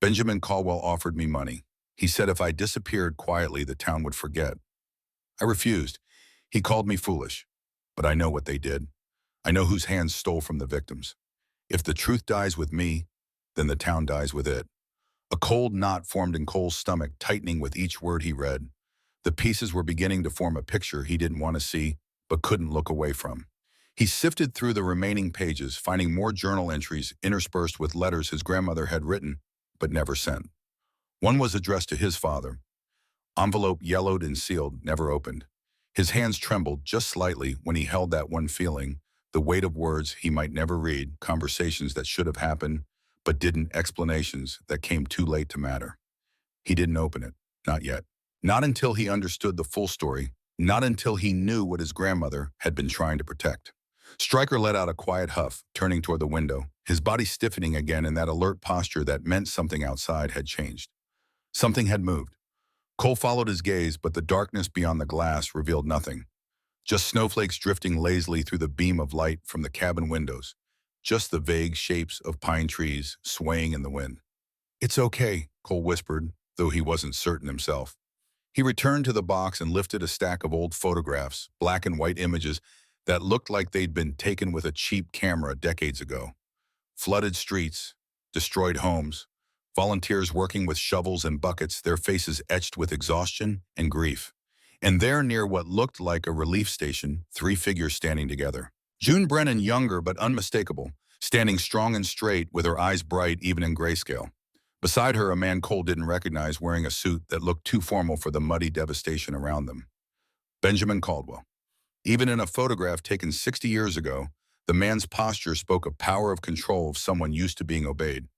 Benjamin Caldwell offered me money. He said if I disappeared quietly, the town would forget. I refused. He called me foolish. But I know what they did. I know whose hands stole from the victims. If the truth dies with me, then the town dies with it. A cold knot formed in Cole's stomach, tightening with each word he read. The pieces were beginning to form a picture he didn't want to see, but couldn't look away from. He sifted through the remaining pages, finding more journal entries interspersed with letters his grandmother had written, but never sent. One was addressed to his father. Envelope yellowed and sealed, never opened. His hands trembled just slightly when he held that one feeling, the weight of words he might never read, conversations that should have happened, but didn't, explanations that came too late to matter. He didn't open it, not yet. Not until he understood the full story, not until he knew what his grandmother had been trying to protect. Stryker let out a quiet huff, turning toward the window, his body stiffening again in that alert posture that meant something outside had changed. Something had moved. Cole followed his gaze, but the darkness beyond the glass revealed nothing. Just snowflakes drifting lazily through the beam of light from the cabin windows. Just the vague shapes of pine trees swaying in the wind. "It's okay," Cole whispered, though he wasn't certain himself. He returned to the box and lifted a stack of old photographs, black and white images that looked like they'd been taken with a cheap camera decades ago. Flooded streets, destroyed homes, volunteers working with shovels and buckets, their faces etched with exhaustion and grief. And there, near what looked like a relief station, 3 figures standing together. June Brennan, younger but unmistakable, standing strong and straight with her eyes bright even in grayscale. Beside her, a man Cole didn't recognize, wearing a suit that looked too formal for the muddy devastation around them. Benjamin Caldwell. Even in a photograph taken 60 years ago, the man's posture spoke of power, of control, of someone used to being obeyed.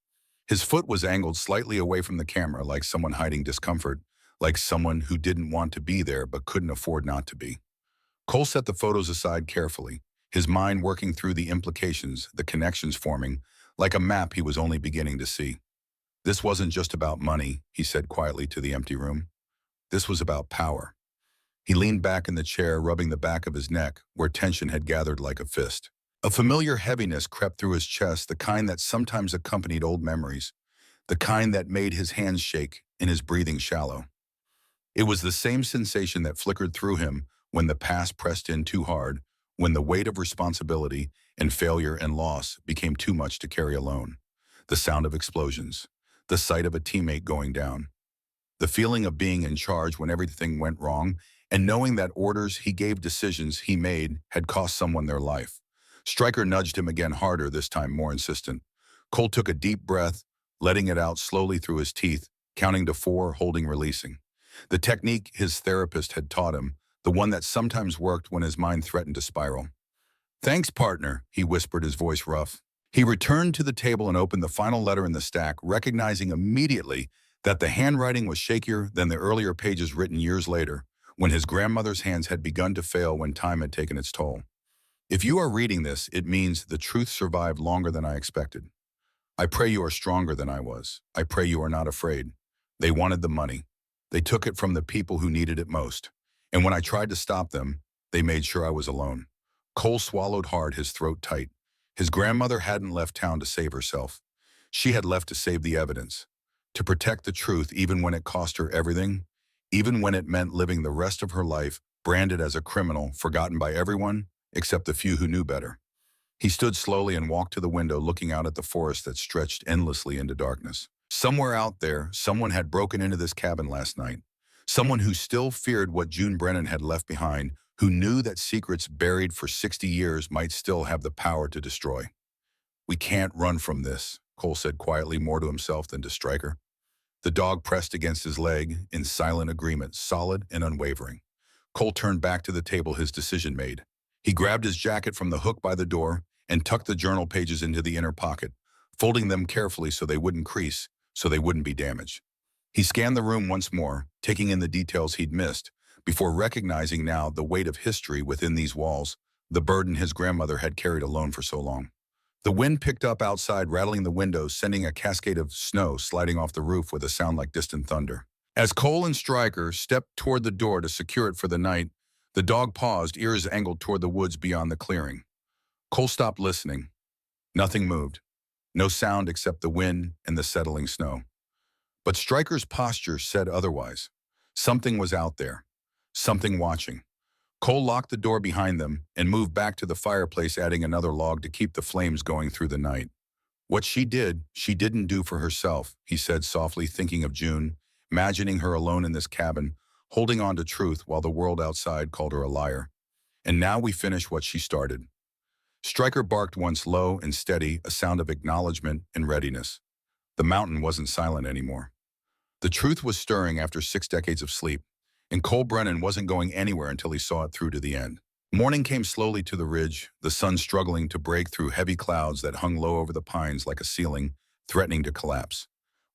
His foot was angled slightly away from the camera, like someone hiding discomfort, like someone who didn't want to be there but couldn't afford not to be. Cole set the photos aside carefully, his mind working through the implications, the connections forming, like a map he was only beginning to see. This wasn't just about money, he said quietly to the empty room. This was about power. He leaned back in the chair, rubbing the back of his neck, where tension had gathered like a fist. A familiar heaviness crept through his chest, the kind that sometimes accompanied old memories, the kind that made his hands shake and his breathing shallow. It was the same sensation that flickered through him when the past pressed in too hard, when the weight of responsibility and failure and loss became too much to carry alone. The sound of explosions, the sight of a teammate going down, the feeling of being in charge when everything went wrong, and knowing that orders he gave, decisions he made, had cost someone their life. Stryker nudged him again, harder, this time more insistent. Cole took a deep breath, letting it out slowly through his teeth, counting to 4, holding, releasing. The technique his therapist had taught him, the one that sometimes worked when his mind threatened to spiral. "Thanks, partner," he whispered, his voice rough. He returned to the table and opened the final letter in the stack, recognizing immediately that the handwriting was shakier than the earlier pages written years later, when his grandmother's hands had begun to fail, when time had taken its toll. "If you are reading this, it means the truth survived longer than I expected. I pray you are stronger than I was. I pray you are not afraid. They wanted the money. They took it from the people who needed it most. And when I tried to stop them, they made sure I was alone." Cole swallowed hard, his throat tight. His grandmother hadn't left town to save herself. She had left to save the evidence, to protect the truth, even when it cost her everything, even when it meant living the rest of her life branded as a criminal, forgotten by everyone except the few who knew better. He stood slowly and walked to the window, looking out at the forest that stretched endlessly into darkness. Somewhere out there, someone had broken into this cabin last night. Someone who still feared what June Brennan had left behind, who knew that secrets buried for 60 years might still have the power to destroy. "We can't run from this," Cole said quietly, more to himself than to Stryker. The dog pressed against his leg in silent agreement, solid and unwavering. Cole turned back to the table, his decision made. He grabbed his jacket from the hook by the door and tucked the journal pages into the inner pocket, folding them carefully so they wouldn't crease, so they wouldn't be damaged. He scanned the room once more, taking in the details he'd missed, before recognizing now the weight of history within these walls, the burden his grandmother had carried alone for so long. The wind picked up outside, rattling the windows, sending a cascade of snow sliding off the roof with a sound like distant thunder. As Cole and Stryker stepped toward the door to secure it for the night, the dog paused, ears angled toward the woods beyond the clearing. Cole stopped listening. Nothing moved. No sound except the wind and the settling snow. But Stryker's posture said otherwise. Something was out there. Something watching. Cole locked the door behind them and moved back to the fireplace, adding another log to keep the flames going through the night. What she did, she didn't do for herself, he said softly, thinking of June, imagining her alone in this cabin, holding on to truth while the world outside called her a liar. And now we finish what she started. Stryker barked once, low and steady, a sound of acknowledgement and readiness. The mountain wasn't silent anymore. The truth was stirring after 6 decades of sleep, and Cole Brennan wasn't going anywhere until he saw it through to the end. Morning came slowly to the ridge, the sun struggling to break through heavy clouds that hung low over the pines like a ceiling, threatening to collapse.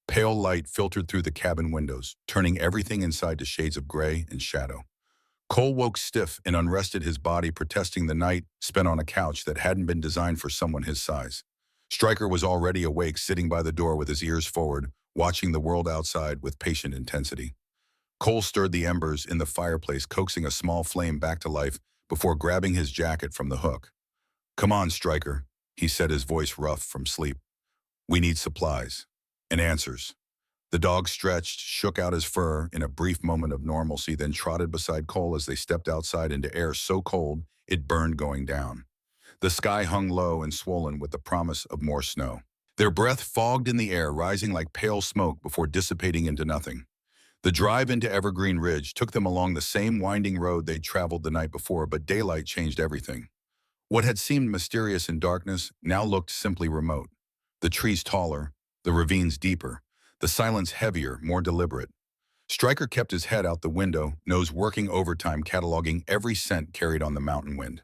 Pale light filtered through the cabin windows, turning everything inside to shades of gray and shadow. Cole woke stiff and unrested, his body protesting the night spent on a couch that hadn't been designed for someone his size. Stryker was already awake, sitting by the door with his ears forward, watching the world outside with patient intensity. Cole stirred the embers in the fireplace, coaxing a small flame back to life before grabbing his jacket from the hook. "Come on, Stryker," he said, his voice rough from sleep. "We need supplies. And answers." The dog stretched, shook out his fur in a brief moment of normalcy, then trotted beside Cole as they stepped outside into air so cold it burned going down. The sky hung low and swollen with the promise of more snow. Their breath fogged in the air, rising like pale smoke before dissipating into nothing. The drive into Evergreen Ridge took them along the same winding road they'd traveled the night before, but daylight changed everything. What had seemed mysterious in darkness now looked simply remote. The trees taller, the ravines deeper, the silence heavier, more deliberate. Stryker kept his head out the window, nose working overtime, cataloging every scent carried on the mountain wind.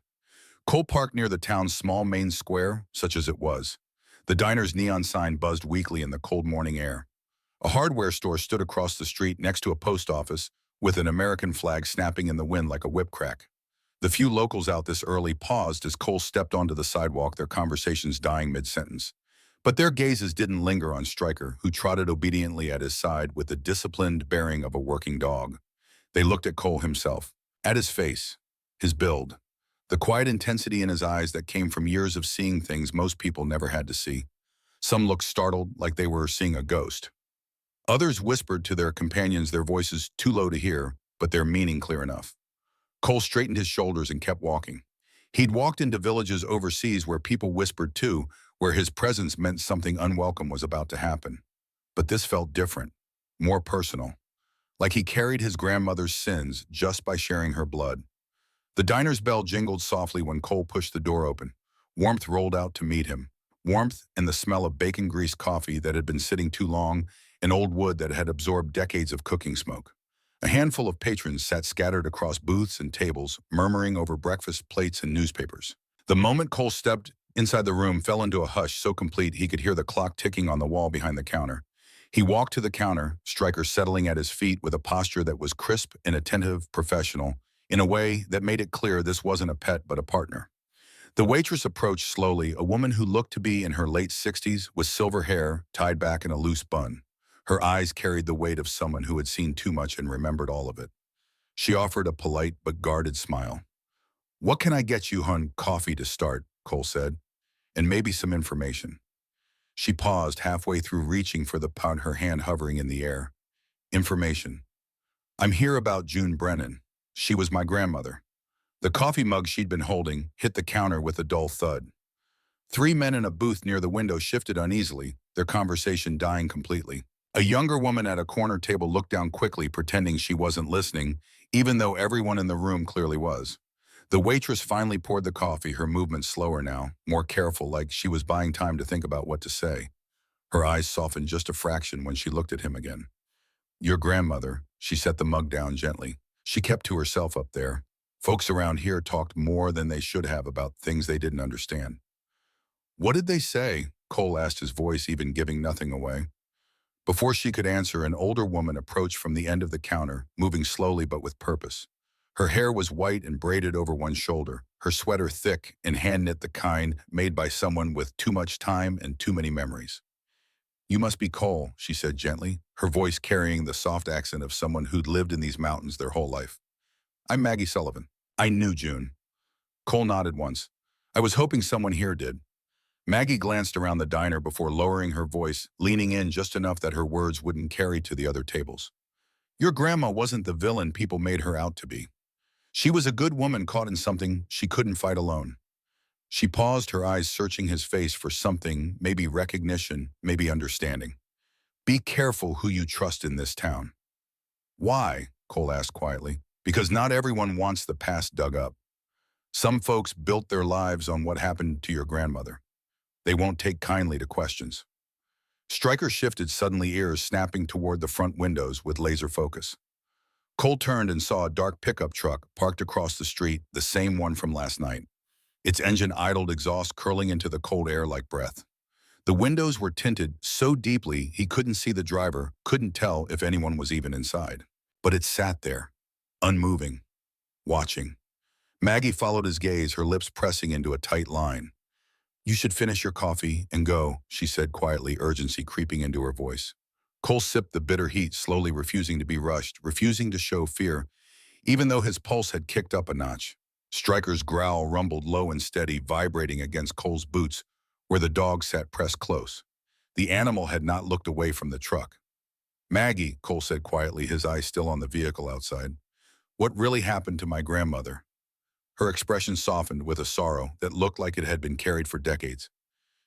Cole parked near the town's small main square, such as it was. The diner's neon sign buzzed weakly in the cold morning air. A hardware store stood across the street next to a post office, with an American flag snapping in the wind like a whip crack. The few locals out this early paused as Cole stepped onto the sidewalk, their conversations dying mid-sentence. But their gazes didn't linger on Stryker, who trotted obediently at his side with the disciplined bearing of a working dog. They looked at Cole himself, at his face, his build, the quiet intensity in his eyes that came from years of seeing things most people never had to see. Some looked startled, like they were seeing a ghost. Others whispered to their companions, their voices too low to hear, but their meaning clear enough. Cole straightened his shoulders and kept walking. He'd walked into villages overseas where people whispered too, where his presence meant something unwelcome was about to happen. But this felt different, more personal, like he carried his grandmother's sins just by sharing her blood. The diner's bell jingled softly when Cole pushed the door open. Warmth rolled out to meet him. Warmth and the smell of bacon-greased coffee that had been sitting too long, and old wood that had absorbed decades of cooking smoke. A handful of patrons sat scattered across booths and tables, murmuring over breakfast plates and newspapers. The moment Cole stepped inside the room fell into a hush so complete he could hear the clock ticking on the wall behind the counter. He walked to the counter, Stryker settling at his feet with a posture that was crisp and attentive, professional, in a way that made it clear this wasn't a pet but a partner. The waitress approached slowly, a woman who looked to be in her late 60s with silver hair tied back in a loose bun. Her eyes carried the weight of someone who had seen too much and remembered all of it. She offered a polite but guarded smile. "What can I get you, hon?" "Coffee to start," Cole said, "and maybe some information." She paused halfway through, reaching for the pound, her hand hovering in the air. "Information. I'm here about June Brennan. She was my grandmother." The coffee mug she'd been holding hit the counter with a dull thud. 3 men in a booth near the window shifted uneasily, their conversation dying completely. A younger woman at a corner table looked down quickly, pretending she wasn't listening, even though everyone in the room clearly was. The waitress finally poured the coffee, her movements slower now, more careful, like she was buying time to think about what to say. Her eyes softened just a fraction when she looked at him again. "Your grandmother," she set the mug down gently. She kept to herself up there. Folks around here talked more than they should have about things they didn't understand. What did they say? Cole asked, his voice even giving nothing away. Before she could answer, an older woman approached from the end of the counter, moving slowly but with purpose. Her hair was white and braided over one shoulder, her sweater thick and hand-knit, the kind made by someone with too much time and too many memories. "You must be Cole," she said gently, her voice carrying the soft accent of someone who'd lived in these mountains their whole life. "I'm Maggie Sullivan." "I knew June." Cole nodded once. "I was hoping someone here did." Maggie glanced around the diner before lowering her voice, leaning in just enough that her words wouldn't carry to the other tables. "Your grandma wasn't the villain people made her out to be. She was a good woman caught in something she couldn't fight alone." She paused, her eyes searching his face for something, maybe recognition, maybe understanding. "Be careful who you trust in this town." "Why?" Cole asked quietly. "Because not everyone wants the past dug up. Some folks built their lives on what happened to your grandmother. They won't take kindly to questions." Stryker shifted, suddenly ears snapping toward the front windows with laser focus. Cole turned and saw a dark pickup truck parked across the street, the same one from last night. Its engine idled, exhaust curling into the cold air like breath. The windows were tinted so deeply he couldn't see the driver, couldn't tell if anyone was even inside. But it sat there, unmoving, watching. Maggie followed his gaze, her lips pressing into a tight line. "You should finish your coffee and go," she said quietly, urgency creeping into her voice. Cole sipped the bitter heat, slowly, refusing to be rushed, refusing to show fear, even though his pulse had kicked up a notch. Stryker's growl rumbled low and steady, vibrating against Cole's boots, where the dog sat pressed close. The animal had not looked away from the truck. "Maggie," Cole said quietly, his eyes still on the vehicle outside, "what really happened to my grandmother?" Her expression softened with a sorrow that looked like it had been carried for decades.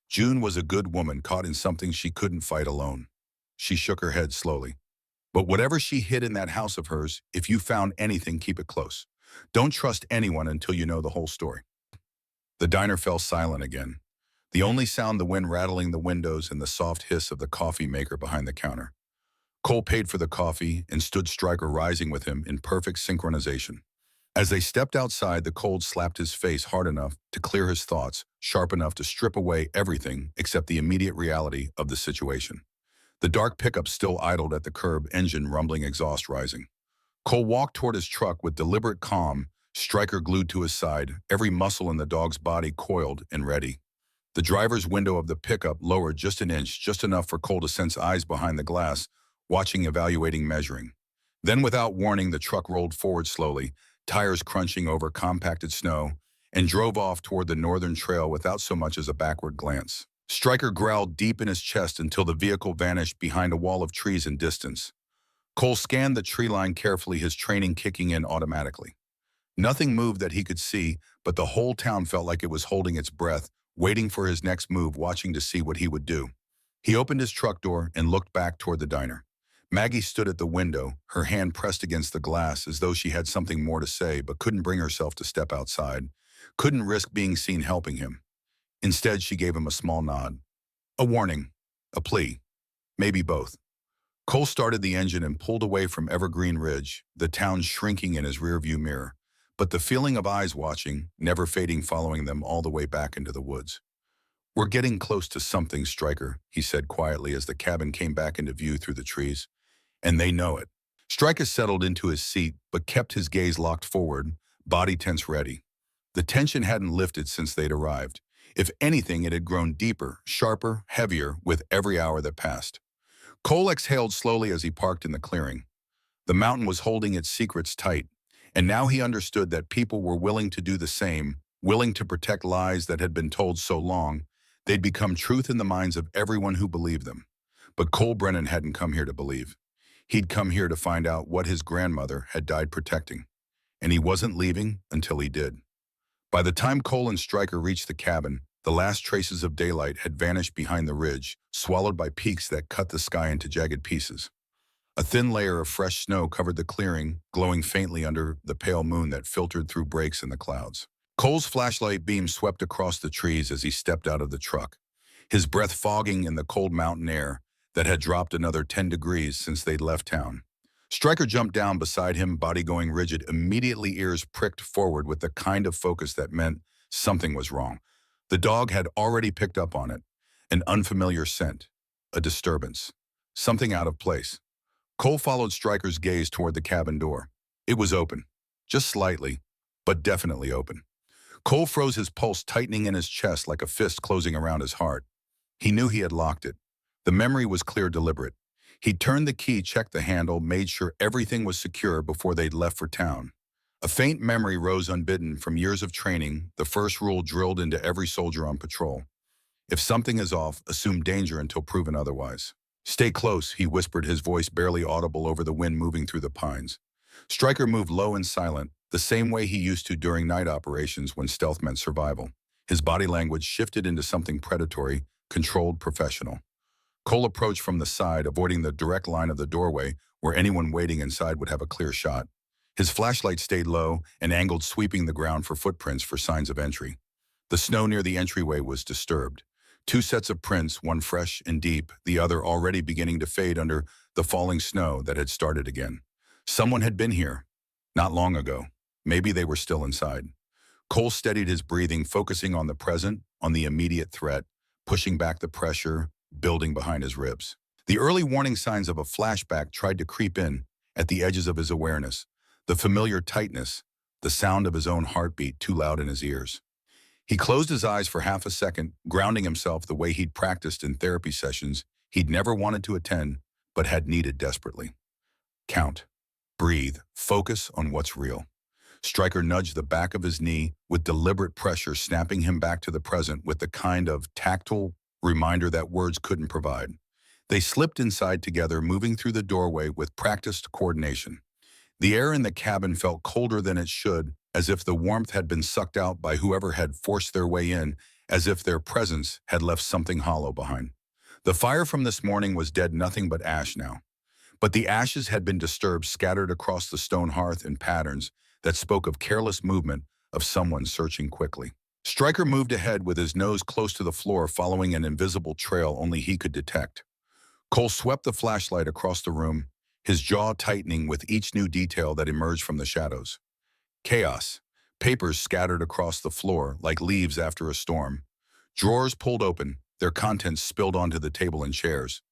"June was a good woman caught in something she couldn't fight alone." She shook her head slowly. "But whatever she hid in that house of hers, if you found anything, keep it close. Don't trust anyone until you know the whole story." The diner fell silent again. The only sound, the wind rattling the windows and the soft hiss of the coffee maker behind the counter. Cole paid for the coffee and stood, Stryker rising with him in perfect synchronization. As they stepped outside, the cold slapped his face hard enough to clear his thoughts, sharp enough to strip away everything except the immediate reality of the situation. The dark pickup still idled at the curb, engine rumbling, exhaust rising. Cole walked toward his truck with deliberate calm, Stryker glued to his side, every muscle in the dog's body coiled and ready. The driver's window of the pickup lowered just an inch, just enough for Cole to sense eyes behind the glass, watching, evaluating, measuring. Then, without warning, the truck rolled forward slowly, tires crunching over compacted snow, and drove off toward the northern trail without so much as a backward glance. Stryker growled deep in his chest until the vehicle vanished behind a wall of trees in distance. Cole scanned the tree line carefully, his training kicking in automatically. Nothing moved that he could see, but the whole town felt like it was holding its breath, waiting for his next move, watching to see what he would do. He opened his truck door and looked back toward the diner. Maggie stood at the window, her hand pressed against the glass as though she had something more to say but couldn't bring herself to step outside, couldn't risk being seen helping him. Instead, she gave him a small nod. A warning, a plea, maybe both. Cole started the engine and pulled away from Evergreen Ridge, the town shrinking in his rearview mirror, but the feeling of eyes watching, never fading, following them all the way back into the woods. "We're getting close to something, Stryker," he said quietly as the cabin came back into view through the trees. "And they know it." Stryker settled into his seat but kept his gaze locked forward, body tense, ready. The tension hadn't lifted since they'd arrived. If anything, it had grown deeper, sharper, heavier with every hour that passed. Cole exhaled slowly as he parked in the clearing. The mountain was holding its secrets tight, and now he understood that people were willing to do the same, willing to protect lies that had been told so long they'd become truth in the minds of everyone who believed them. But Cole Brennan hadn't come here to believe. He'd come here to find out what his grandmother had died protecting, and he wasn't leaving until he did. By the time Cole and Stryker reached the cabin, the last traces of daylight had vanished behind the ridge, swallowed by peaks that cut the sky into jagged pieces. A thin layer of fresh snow covered the clearing, glowing faintly under the pale moon that filtered through breaks in the clouds. Cole's flashlight beam swept across the trees as he stepped out of the truck, his breath fogging in the cold mountain air that had dropped another 10 degrees since they'd left town. Stryker jumped down beside him, body going rigid, immediately ears pricked forward with the kind of focus that meant something was wrong. The dog had already picked up on it. An unfamiliar scent. A disturbance. Something out of place. Cole followed Stryker's gaze toward the cabin door. It was open. Just slightly, but definitely open. Cole froze, his pulse tightening in his chest like a fist closing around his heart. He knew he had locked it. The memory was clear, deliberate. He turned the key, checked the handle, made sure everything was secure before they'd left for town. A faint memory rose unbidden from years of training, the first rule drilled into every soldier on patrol. If something is off, assume danger until proven otherwise. Stay close, he whispered, his voice barely audible over the wind moving through the pines. Stryker moved low and silent, the same way he used to during night operations when stealth meant survival. His body language shifted into something predatory, controlled, professional. Cole approached from the side, avoiding the direct line of the doorway where anyone waiting inside would have a clear shot. His flashlight stayed low and angled, sweeping the ground for footprints for signs of entry. The snow near the entryway was disturbed. Two sets of prints, one fresh and deep, the other already beginning to fade under the falling snow that had started again. Someone had been here, not long ago. Maybe they were still inside. Cole steadied his breathing, focusing on the present, on the immediate threat, pushing back the pressure, building behind his ribs. The early warning signs of a flashback tried to creep in at the edges of his awareness. The familiar tightness, the sound of his own heartbeat too loud in his ears. He closed his eyes for half a second, grounding himself the way he'd practiced in therapy sessions he'd never wanted to attend, but had needed desperately. Count. Breathe. Focus on what's real. Stryker nudged the back of his knee with deliberate pressure, snapping him back to the present with the kind of tactile reminder that words couldn't provide. They slipped inside together, moving through the doorway with practiced coordination. The air in the cabin felt colder than it should, as if the warmth had been sucked out by whoever had forced their way in, as if their presence had left something hollow behind. The fire from this morning was dead, nothing but ash now. But the ashes had been disturbed, scattered across the stone hearth in patterns that spoke of careless movement, of someone searching quickly. Stryker moved ahead with his nose close to the floor, following an invisible trail only he could detect. Cole swept the flashlight across the room, his jaw tightening with each new detail that emerged from the shadows. Chaos. Papers scattered across the floor like leaves after a storm. Drawers pulled open, their contents spilled onto the table and chairs.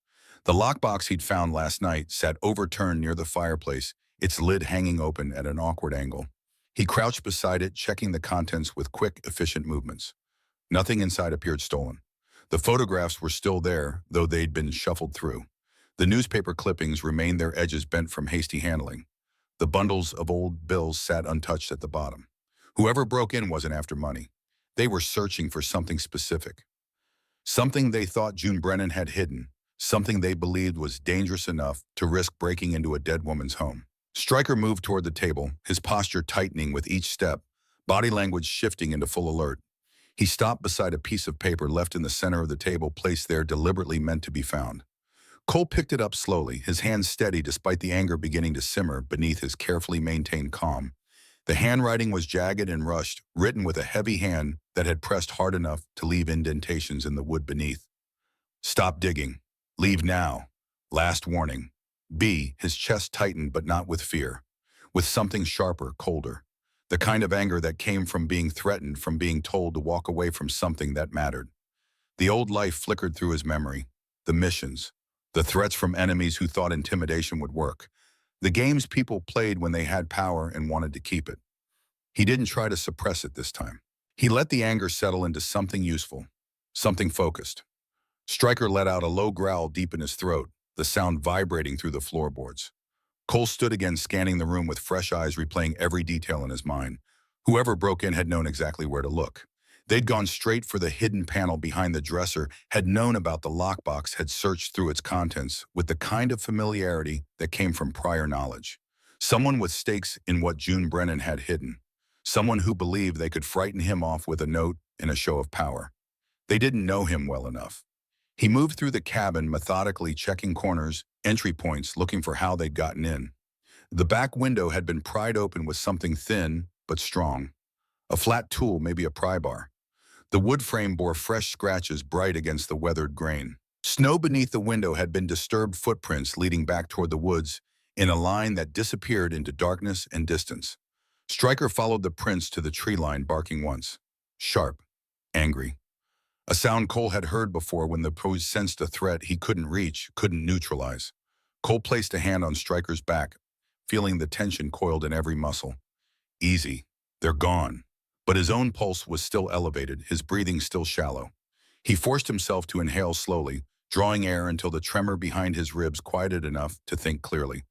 The lockbox he'd found last night sat overturned near the fireplace, its lid hanging open at an awkward angle. He crouched beside it, checking the contents with quick, efficient movements. Nothing inside appeared stolen. The photographs were still there, though they'd been shuffled through. The newspaper clippings remained, their edges bent from hasty handling. The bundles of old bills sat untouched at the bottom. Whoever broke in wasn't after money. They were searching for something specific. Something they thought June Brennan had hidden. Something they believed was dangerous enough to risk breaking into a dead woman's home. Stryker moved toward the table, his posture tightening with each step, body language shifting into full alert. He stopped beside a piece of paper left in the center of the table, placed there deliberately meant to be found. Cole picked it up slowly, his hands steady despite the anger beginning to simmer beneath his carefully maintained calm. The handwriting was jagged and rushed, written with a heavy hand that had pressed hard enough to leave indentations in the wood beneath. Stop digging. Leave now. Last warning. B. His chest tightened, but not with fear. With something sharper, colder. The kind of anger that came from being threatened, from being told to walk away from something that mattered. The old life flickered through his memory. The missions. The threats from enemies who thought intimidation would work. The games people played when they had power and wanted to keep it. He didn't try to suppress it this time. He let the anger settle into something useful, something focused. Stryker let out a low growl deep in his throat, the sound vibrating through the floorboards. Cole stood again, scanning the room with fresh eyes, replaying every detail in his mind. Whoever broke in had known exactly where to look. They'd gone straight for the hidden panel behind the dresser, had known about the lockbox, had searched through its contents with the kind of familiarity that came from prior knowledge. Someone with stakes in what June Brennan had hidden. Someone who believed they could frighten him off with a note and a show of power. They didn't know him well enough. He moved through the cabin, methodically checking corners, entry points, looking for how they'd gotten in. The back window had been pried open with something thin but strong. A flat tool, maybe a pry bar. The wood frame bore fresh scratches bright against the weathered grain. Snow beneath the window had been disturbed footprints leading back toward the woods in a line that disappeared into darkness and distance. Stryker followed the prints to the tree line, barking once. Sharp. Angry. A sound Cole had heard before when the pose sensed a threat he couldn't reach, couldn't neutralize. Cole placed a hand on Stryker's back, feeling the tension coiled in every muscle. Easy. They're gone. But his own pulse was still elevated, his breathing still shallow. He forced himself to inhale slowly, drawing air until the tremor behind his ribs quieted enough to think clearly.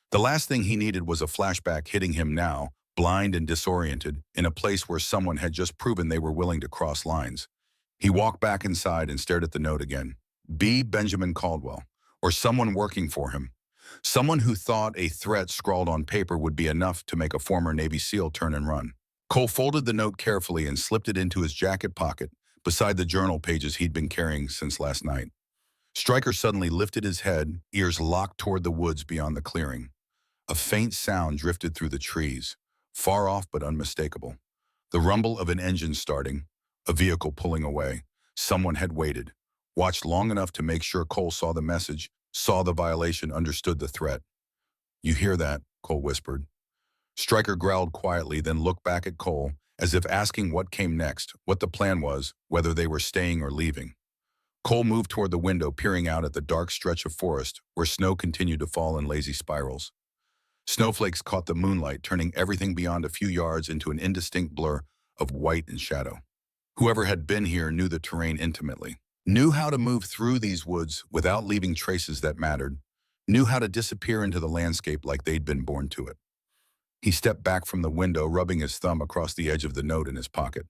The last thing he needed was a flashback hitting him now, blind and disoriented, in a place where someone had just proven they were willing to cross lines. He walked back inside and stared at the note again. B. Benjamin Caldwell, or someone working for him. Someone who thought a threat scrawled on paper would be enough to make a former Navy SEAL turn and run. Cole folded the note carefully and slipped it into his jacket pocket beside the journal pages he'd been carrying since last night. Stryker suddenly lifted his head, ears locked toward the woods beyond the clearing. A faint sound drifted through the trees, far off but unmistakable. The rumble of an engine starting, a vehicle pulling away. Someone had waited, watched long enough to make sure Cole saw the message, saw the violation, understood the threat. "You hear that?" Cole whispered. Stryker growled quietly, then looked back at Cole, as if asking what came next, what the plan was, whether they were staying or leaving. Cole moved toward the window, peering out at the dark stretch of forest where snow continued to fall in lazy spirals. Snowflakes caught the moonlight, turning everything beyond a few yards into an indistinct blur of white and shadow. Whoever had been here knew the terrain intimately, knew how to move through these woods without leaving traces that mattered, knew how to disappear into the landscape like they'd been born to it. He stepped back from the window, rubbing his thumb across the edge of the note in his pocket.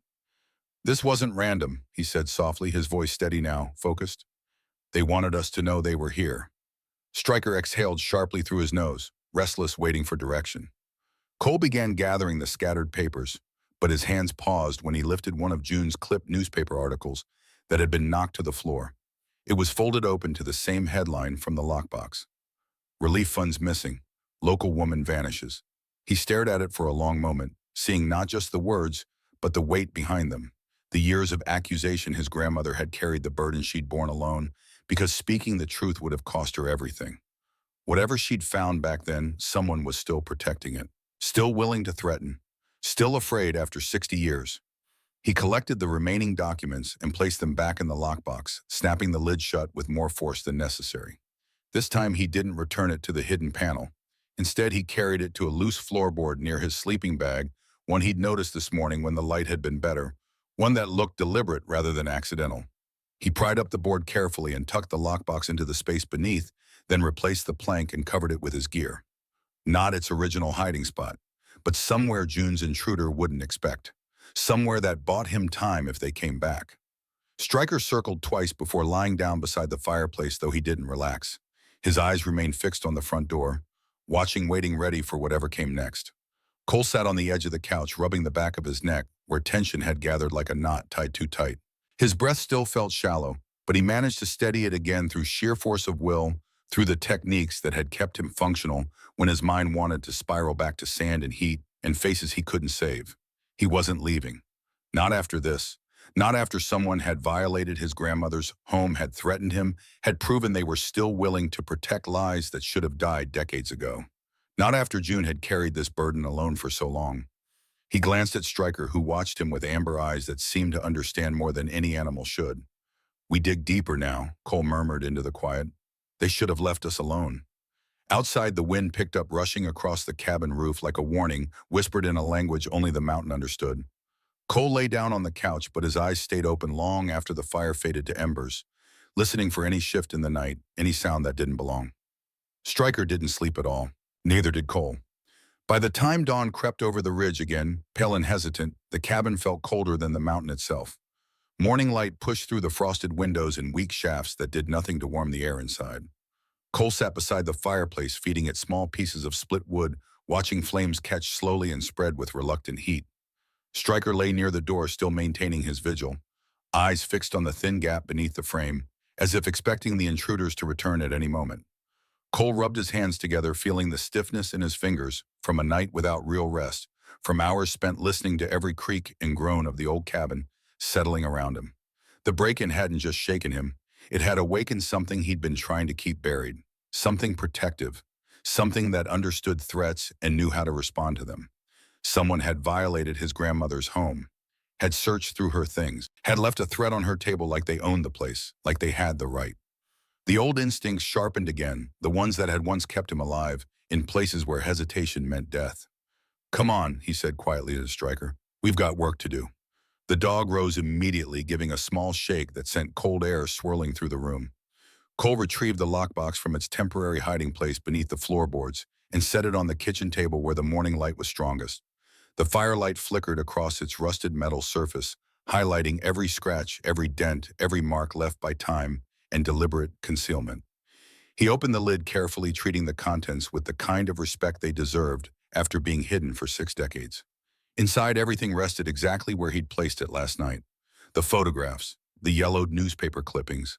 "This wasn't random," he said softly, his voice steady now, focused. "They wanted us to know they were here." Stryker exhaled sharply through his nose, restless, waiting for direction. Cole began gathering the scattered papers, but his hands paused when he lifted one of June's clipped newspaper articles that had been knocked to the floor. It was folded open to the same headline from the lockbox. "Relief funds missing. Local woman vanishes." He stared at it for a long moment, seeing not just the words, but the weight behind them. The years of accusation his grandmother had carried, the burden she'd borne alone, because speaking the truth would have cost her everything. Whatever she'd found back then, someone was still protecting it, still willing to threaten, still afraid after 60 years. He collected the remaining documents and placed them back in the lockbox, snapping the lid shut with more force than necessary. This time he didn't return it to the hidden panel. Instead, he carried it to a loose floorboard near his sleeping bag, one he'd noticed this morning when the light had been better, one that looked deliberate rather than accidental. He pried up the board carefully and tucked the lockbox into the space beneath, then replaced the plank and covered it with his gear. Not its original hiding spot, but somewhere June's intruder wouldn't expect. Somewhere that bought him time if they came back. Stryker circled twice before lying down beside the fireplace, though he didn't relax. His eyes remained fixed on the front door, watching, waiting, ready for whatever came next. Cole sat on the edge of the couch, rubbing the back of his neck, where tension had gathered like a knot tied too tight. His breath still felt shallow, but he managed to steady it again through sheer force of will, through the techniques that had kept him functional when his mind wanted to spiral back to sand and heat and faces he couldn't save. He wasn't leaving. Not after this. Not after someone had violated his grandmother's home, had threatened him, had proven they were still willing to protect lives that should have died decades ago. Not after June had carried this burden alone for so long. He glanced at Stryker, who watched him with amber eyes that seemed to understand more than any animal should. "We dig deeper now," Cole murmured into the quiet. "They should have left us alone." Outside, the wind picked up, rushing across the cabin roof like a warning, whispered in a language only the mountain understood. Cole lay down on the couch, but his eyes stayed open long after the fire faded to embers, listening for any shift in the night, any sound that didn't belong. Stryker didn't sleep at all. Neither did Cole. By the time dawn crept over the ridge again, pale and hesitant, the cabin felt colder than the mountain itself. Morning light pushed through the frosted windows in weak shafts that did nothing to warm the air inside. Cole sat beside the fireplace, feeding it small pieces of split wood, watching flames catch slowly and spread with reluctant heat. Stryker lay near the door, still maintaining his vigil, eyes fixed on the thin gap beneath the frame, as if expecting the intruders to return at any moment. Cole rubbed his hands together, feeling the stiffness in his fingers from a night without real rest, from hours spent listening to every creak and groan of the old cabin settling around him. The break-in hadn't just shaken him, it had awakened something he'd been trying to keep buried, something protective, something that understood threats and knew how to respond to them. Someone had violated his grandmother's home, had searched through her things, had left a threat on her table like they owned the place, like they had the right. The old instincts sharpened again, the ones that had once kept him alive, in places where hesitation meant death. "Come on," he said quietly to Stryker. "We've got work to do." The dog rose immediately, giving a small shake that sent cold air swirling through the room. Cole retrieved the lockbox from its temporary hiding place beneath the floorboards and set it on the kitchen table where the morning light was strongest. The firelight flickered across its rusted metal surface, highlighting every scratch, every dent, every mark left by time and deliberate concealment. He opened the lid carefully, treating the contents with the kind of respect they deserved after being hidden for 6 decades. Inside, everything rested exactly where he'd placed it last night. The photographs, the yellowed newspaper clippings,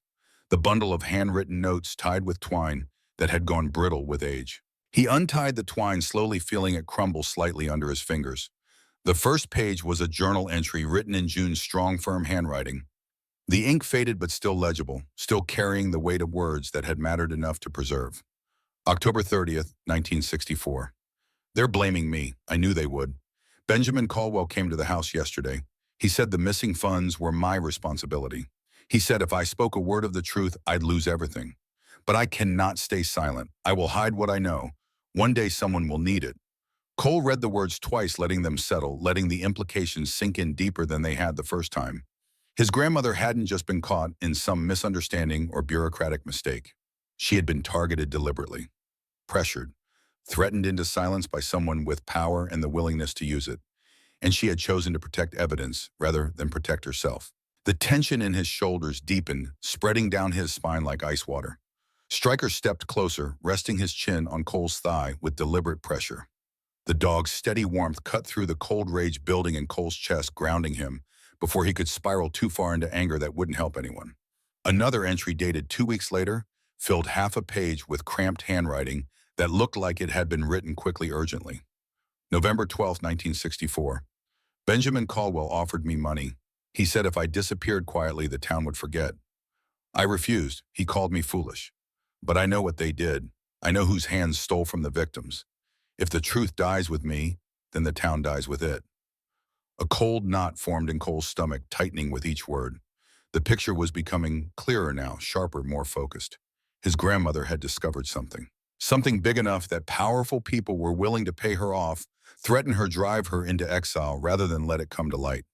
the bundle of handwritten notes tied with twine that had gone brittle with age. He untied the twine, slowly feeling it crumble slightly under his fingers. The first page was a journal entry written in June's strong, firm handwriting. The ink faded but still legible, still carrying the weight of words that had mattered enough to preserve. October 30th, 1964. "They're blaming me. I knew they would. Benjamin Caldwell came to the house yesterday. He said the missing funds were my responsibility. He said if I spoke a word of the truth, I'd lose everything. But I cannot stay silent. I will hide what I know. One day someone will need it." Cole read the words twice, letting them settle, letting the implications sink in deeper than they had the first time. His grandmother hadn't just been caught in some misunderstanding or bureaucratic mistake. She had been targeted deliberately, pressured, threatened into silence by someone with power and the willingness to use it. And she had chosen to protect evidence rather than protect herself. The tension in his shoulders deepened, spreading down his spine like ice water. Stryker stepped closer, resting his chin on Cole's thigh with deliberate pressure. The dog's steady warmth cut through the cold rage building in Cole's chest, grounding him before he could spiral too far into anger that wouldn't help anyone. Another entry dated 2 weeks later filled half a page with cramped handwriting that looked like it had been written quickly, urgently. November 12, 1964. "Benjamin Caldwell offered me money. He said if I disappeared quietly, the town would forget. I refused. He called me foolish. But I know what they did. I know whose hands stole from the victims. If the truth dies with me, then the town dies with it." A cold knot formed in Cole's stomach, tightening with each word. The picture was becoming clearer now, sharper, more focused. His grandmother had discovered something. Something big enough that powerful people were willing to pay her off, threaten her, drive her into exile rather than let it come to light.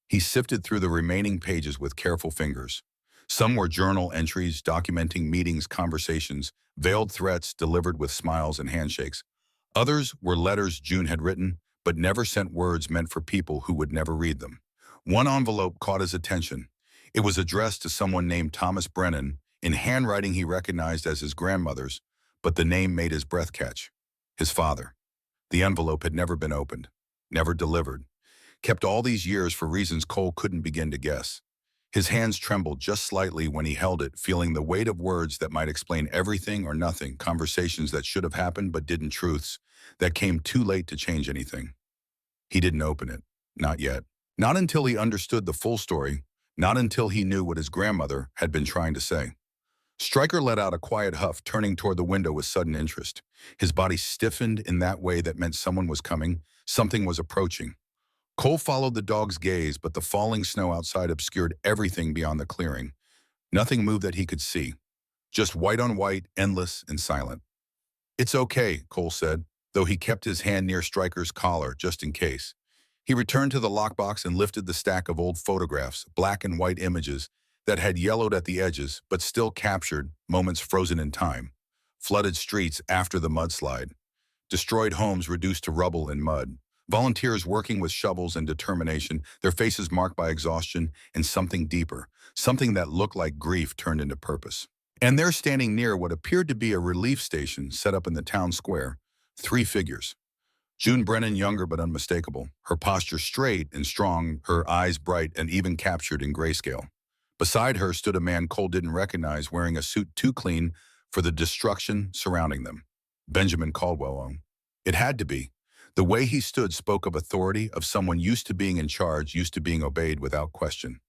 He sifted through the remaining pages with careful fingers. Some were journal entries documenting meetings, conversations, veiled threats delivered with smiles and handshakes. Others were letters June had written, but never sent, words meant for people who would never read them. One envelope caught his attention. It was addressed to someone named Thomas Brennan, in handwriting he recognized as his grandmother's, but the name made his breath catch. His father. The envelope had never been opened, never delivered, kept all these years for reasons Cole couldn't begin to guess. His hands trembled just slightly when he held it, feeling the weight of words that might explain everything or nothing, conversations that should have happened but didn't, truths that came too late to change anything. He didn't open it. Not yet. Not until he understood the full story, not until he knew what his grandmother had been trying to say. Stryker let out a quiet huff, turning toward the window with sudden interest. His body stiffened in that way that meant someone was coming, something was approaching. Cole followed the dog's gaze, but the falling snow outside obscured everything beyond the clearing. Nothing moved that he could see. Just white on white, endless and silent. "It's okay," Cole said, though he kept his hand near Stryker's collar just in case. He returned to the lockbox and lifted the stack of old photographs, black and white images that had yellowed at the edges but still captured moments frozen in time. Flooded streets after the mudslide. Destroyed homes reduced to rubble and mud. Volunteers working with shovels and determination, their faces marked by exhaustion and something deeper, something that looked like grief turned into purpose. And there, standing near what appeared to be a relief station set up in the town square, 3 figures. June Brennan, younger but unmistakable, her posture straight and strong, her eyes bright and even captured in grayscale. Beside her stood a man Cole didn't recognize, wearing a suit too clean for the destruction surrounding them. Benjamin Caldwell. It had to be. The way he stood spoke of authority, of someone used to being in charge, used to being obeyed without question.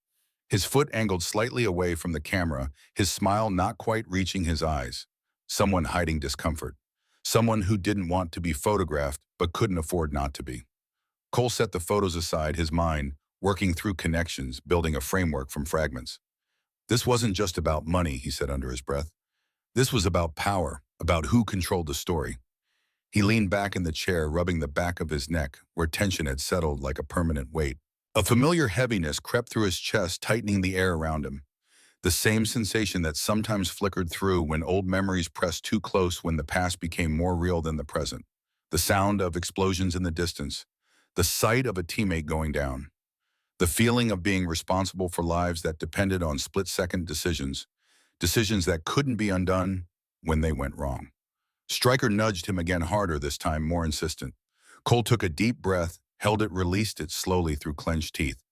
His foot angled slightly away from the camera, his smile not quite reaching his eyes. Someone hiding discomfort. Someone who didn't want to be photographed but couldn't afford not to be. Cole set the photos aside, his mind working through connections, building a framework from fragments. This wasn't just about money, he said under his breath. This was about power, about who controlled the story. He leaned back in the chair, rubbing the back of his neck, where tension had settled like a permanent weight. A familiar heaviness crept through his chest, tightening the air around him. The same sensation that sometimes flickered through when old memories pressed too close when the past became more real than the present. The sound of explosions in the distance. The sight of a teammate going down. The feeling of being responsible for lives that depended on split-second decisions. Decisions that couldn't be undone when they went wrong. Stryker nudged him again harder, this time more insistent. Cole took a deep breath, held it, released it slowly through clenched teeth.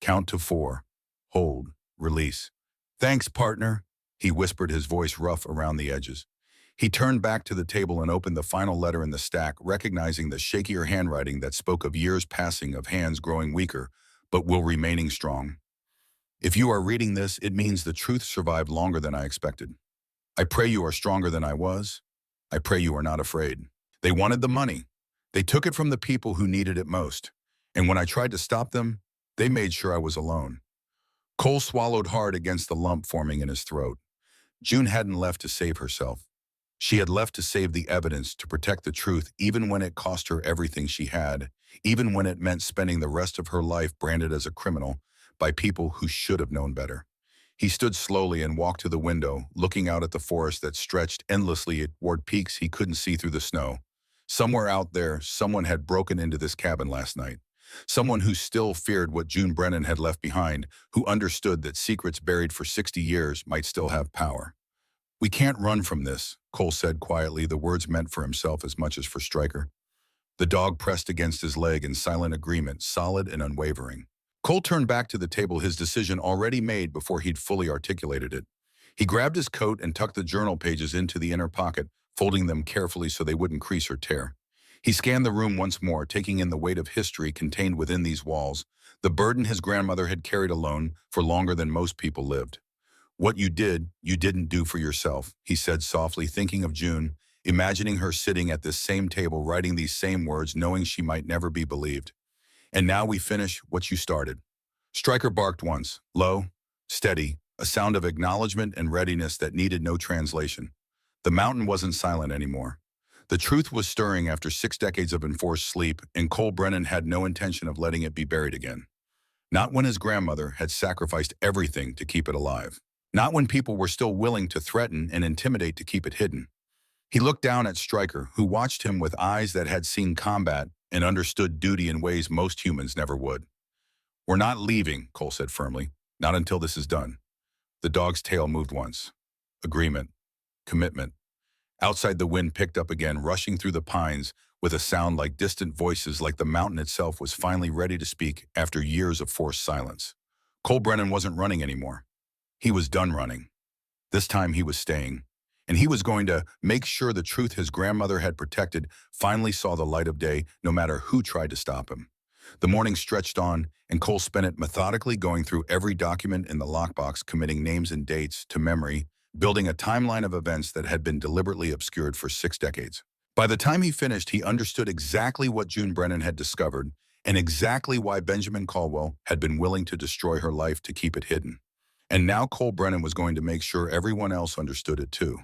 Count to 4. Hold. Release. Thanks, partner, he whispered, his voice rough around the edges. He turned back to the table and opened the final letter in the stack, recognizing the shakier handwriting that spoke of years passing, of hands growing weaker, but will remaining strong. If you are reading this, it means the truth survived longer than I expected. I pray you are stronger than I was. I pray you are not afraid. They wanted the money. They took it from the people who needed it most. And when I tried to stop them, they made sure I was alone. Cole swallowed hard against the lump forming in his throat. June hadn't left to save herself. She had left to save the evidence, to protect the truth, even when it cost her everything she had, even when it meant spending the rest of her life branded as a criminal by people who should have known better. He stood slowly and walked to the window, looking out at the forest that stretched endlessly toward peaks he couldn't see through the snow. Somewhere out there, someone had broken into this cabin last night. Someone who still feared what June Brennan had left behind, who understood that secrets buried for 60 years might still have power. We can't run from this, Cole said quietly, the words meant for himself as much as for Stryker. The dog pressed against his leg in silent agreement, solid and unwavering. Cole turned back to the table, his decision already made before he'd fully articulated it. He grabbed his coat and tucked the journal pages into the inner pocket, folding them carefully so they wouldn't crease or tear. He scanned the room once more, taking in the weight of history contained within these walls, the burden his grandmother had carried alone for longer than most people lived. What you did, you didn't do for yourself, he said softly, thinking of June, imagining her sitting at this same table, writing these same words, knowing she might never be believed. And now we finish what you started. Stryker barked once, low, steady, a sound of acknowledgement and readiness that needed no translation. The mountain wasn't silent anymore. The truth was stirring after 6 decades of enforced sleep, and Cole Brennan had no intention of letting it be buried again. Not when his grandmother had sacrificed everything to keep it alive. Not when people were still willing to threaten and intimidate to keep it hidden. He looked down at Stryker, who watched him with eyes that had seen combat and understood duty in ways most humans never would. We're not leaving, Cole said firmly. Not until this is done. The dog's tail moved once. Agreement. Commitment. Outside, the wind picked up again, rushing through the pines with a sound like distant voices, like the mountain itself was finally ready to speak after years of forced silence. Cole Brennan wasn't running anymore. He was done running. This time he was staying. And he was going to make sure the truth his grandmother had protected finally saw the light of day, no matter who tried to stop him. The morning stretched on, and Cole spent it methodically going through every document in the lockbox, committing names and dates to memory, building a timeline of events that had been deliberately obscured for 6 decades. By the time he finished, he understood exactly what June Brennan had discovered and exactly why Benjamin Caldwell had been willing to destroy her life to keep it hidden. And now Cole Brennan was going to make sure everyone else understood it too.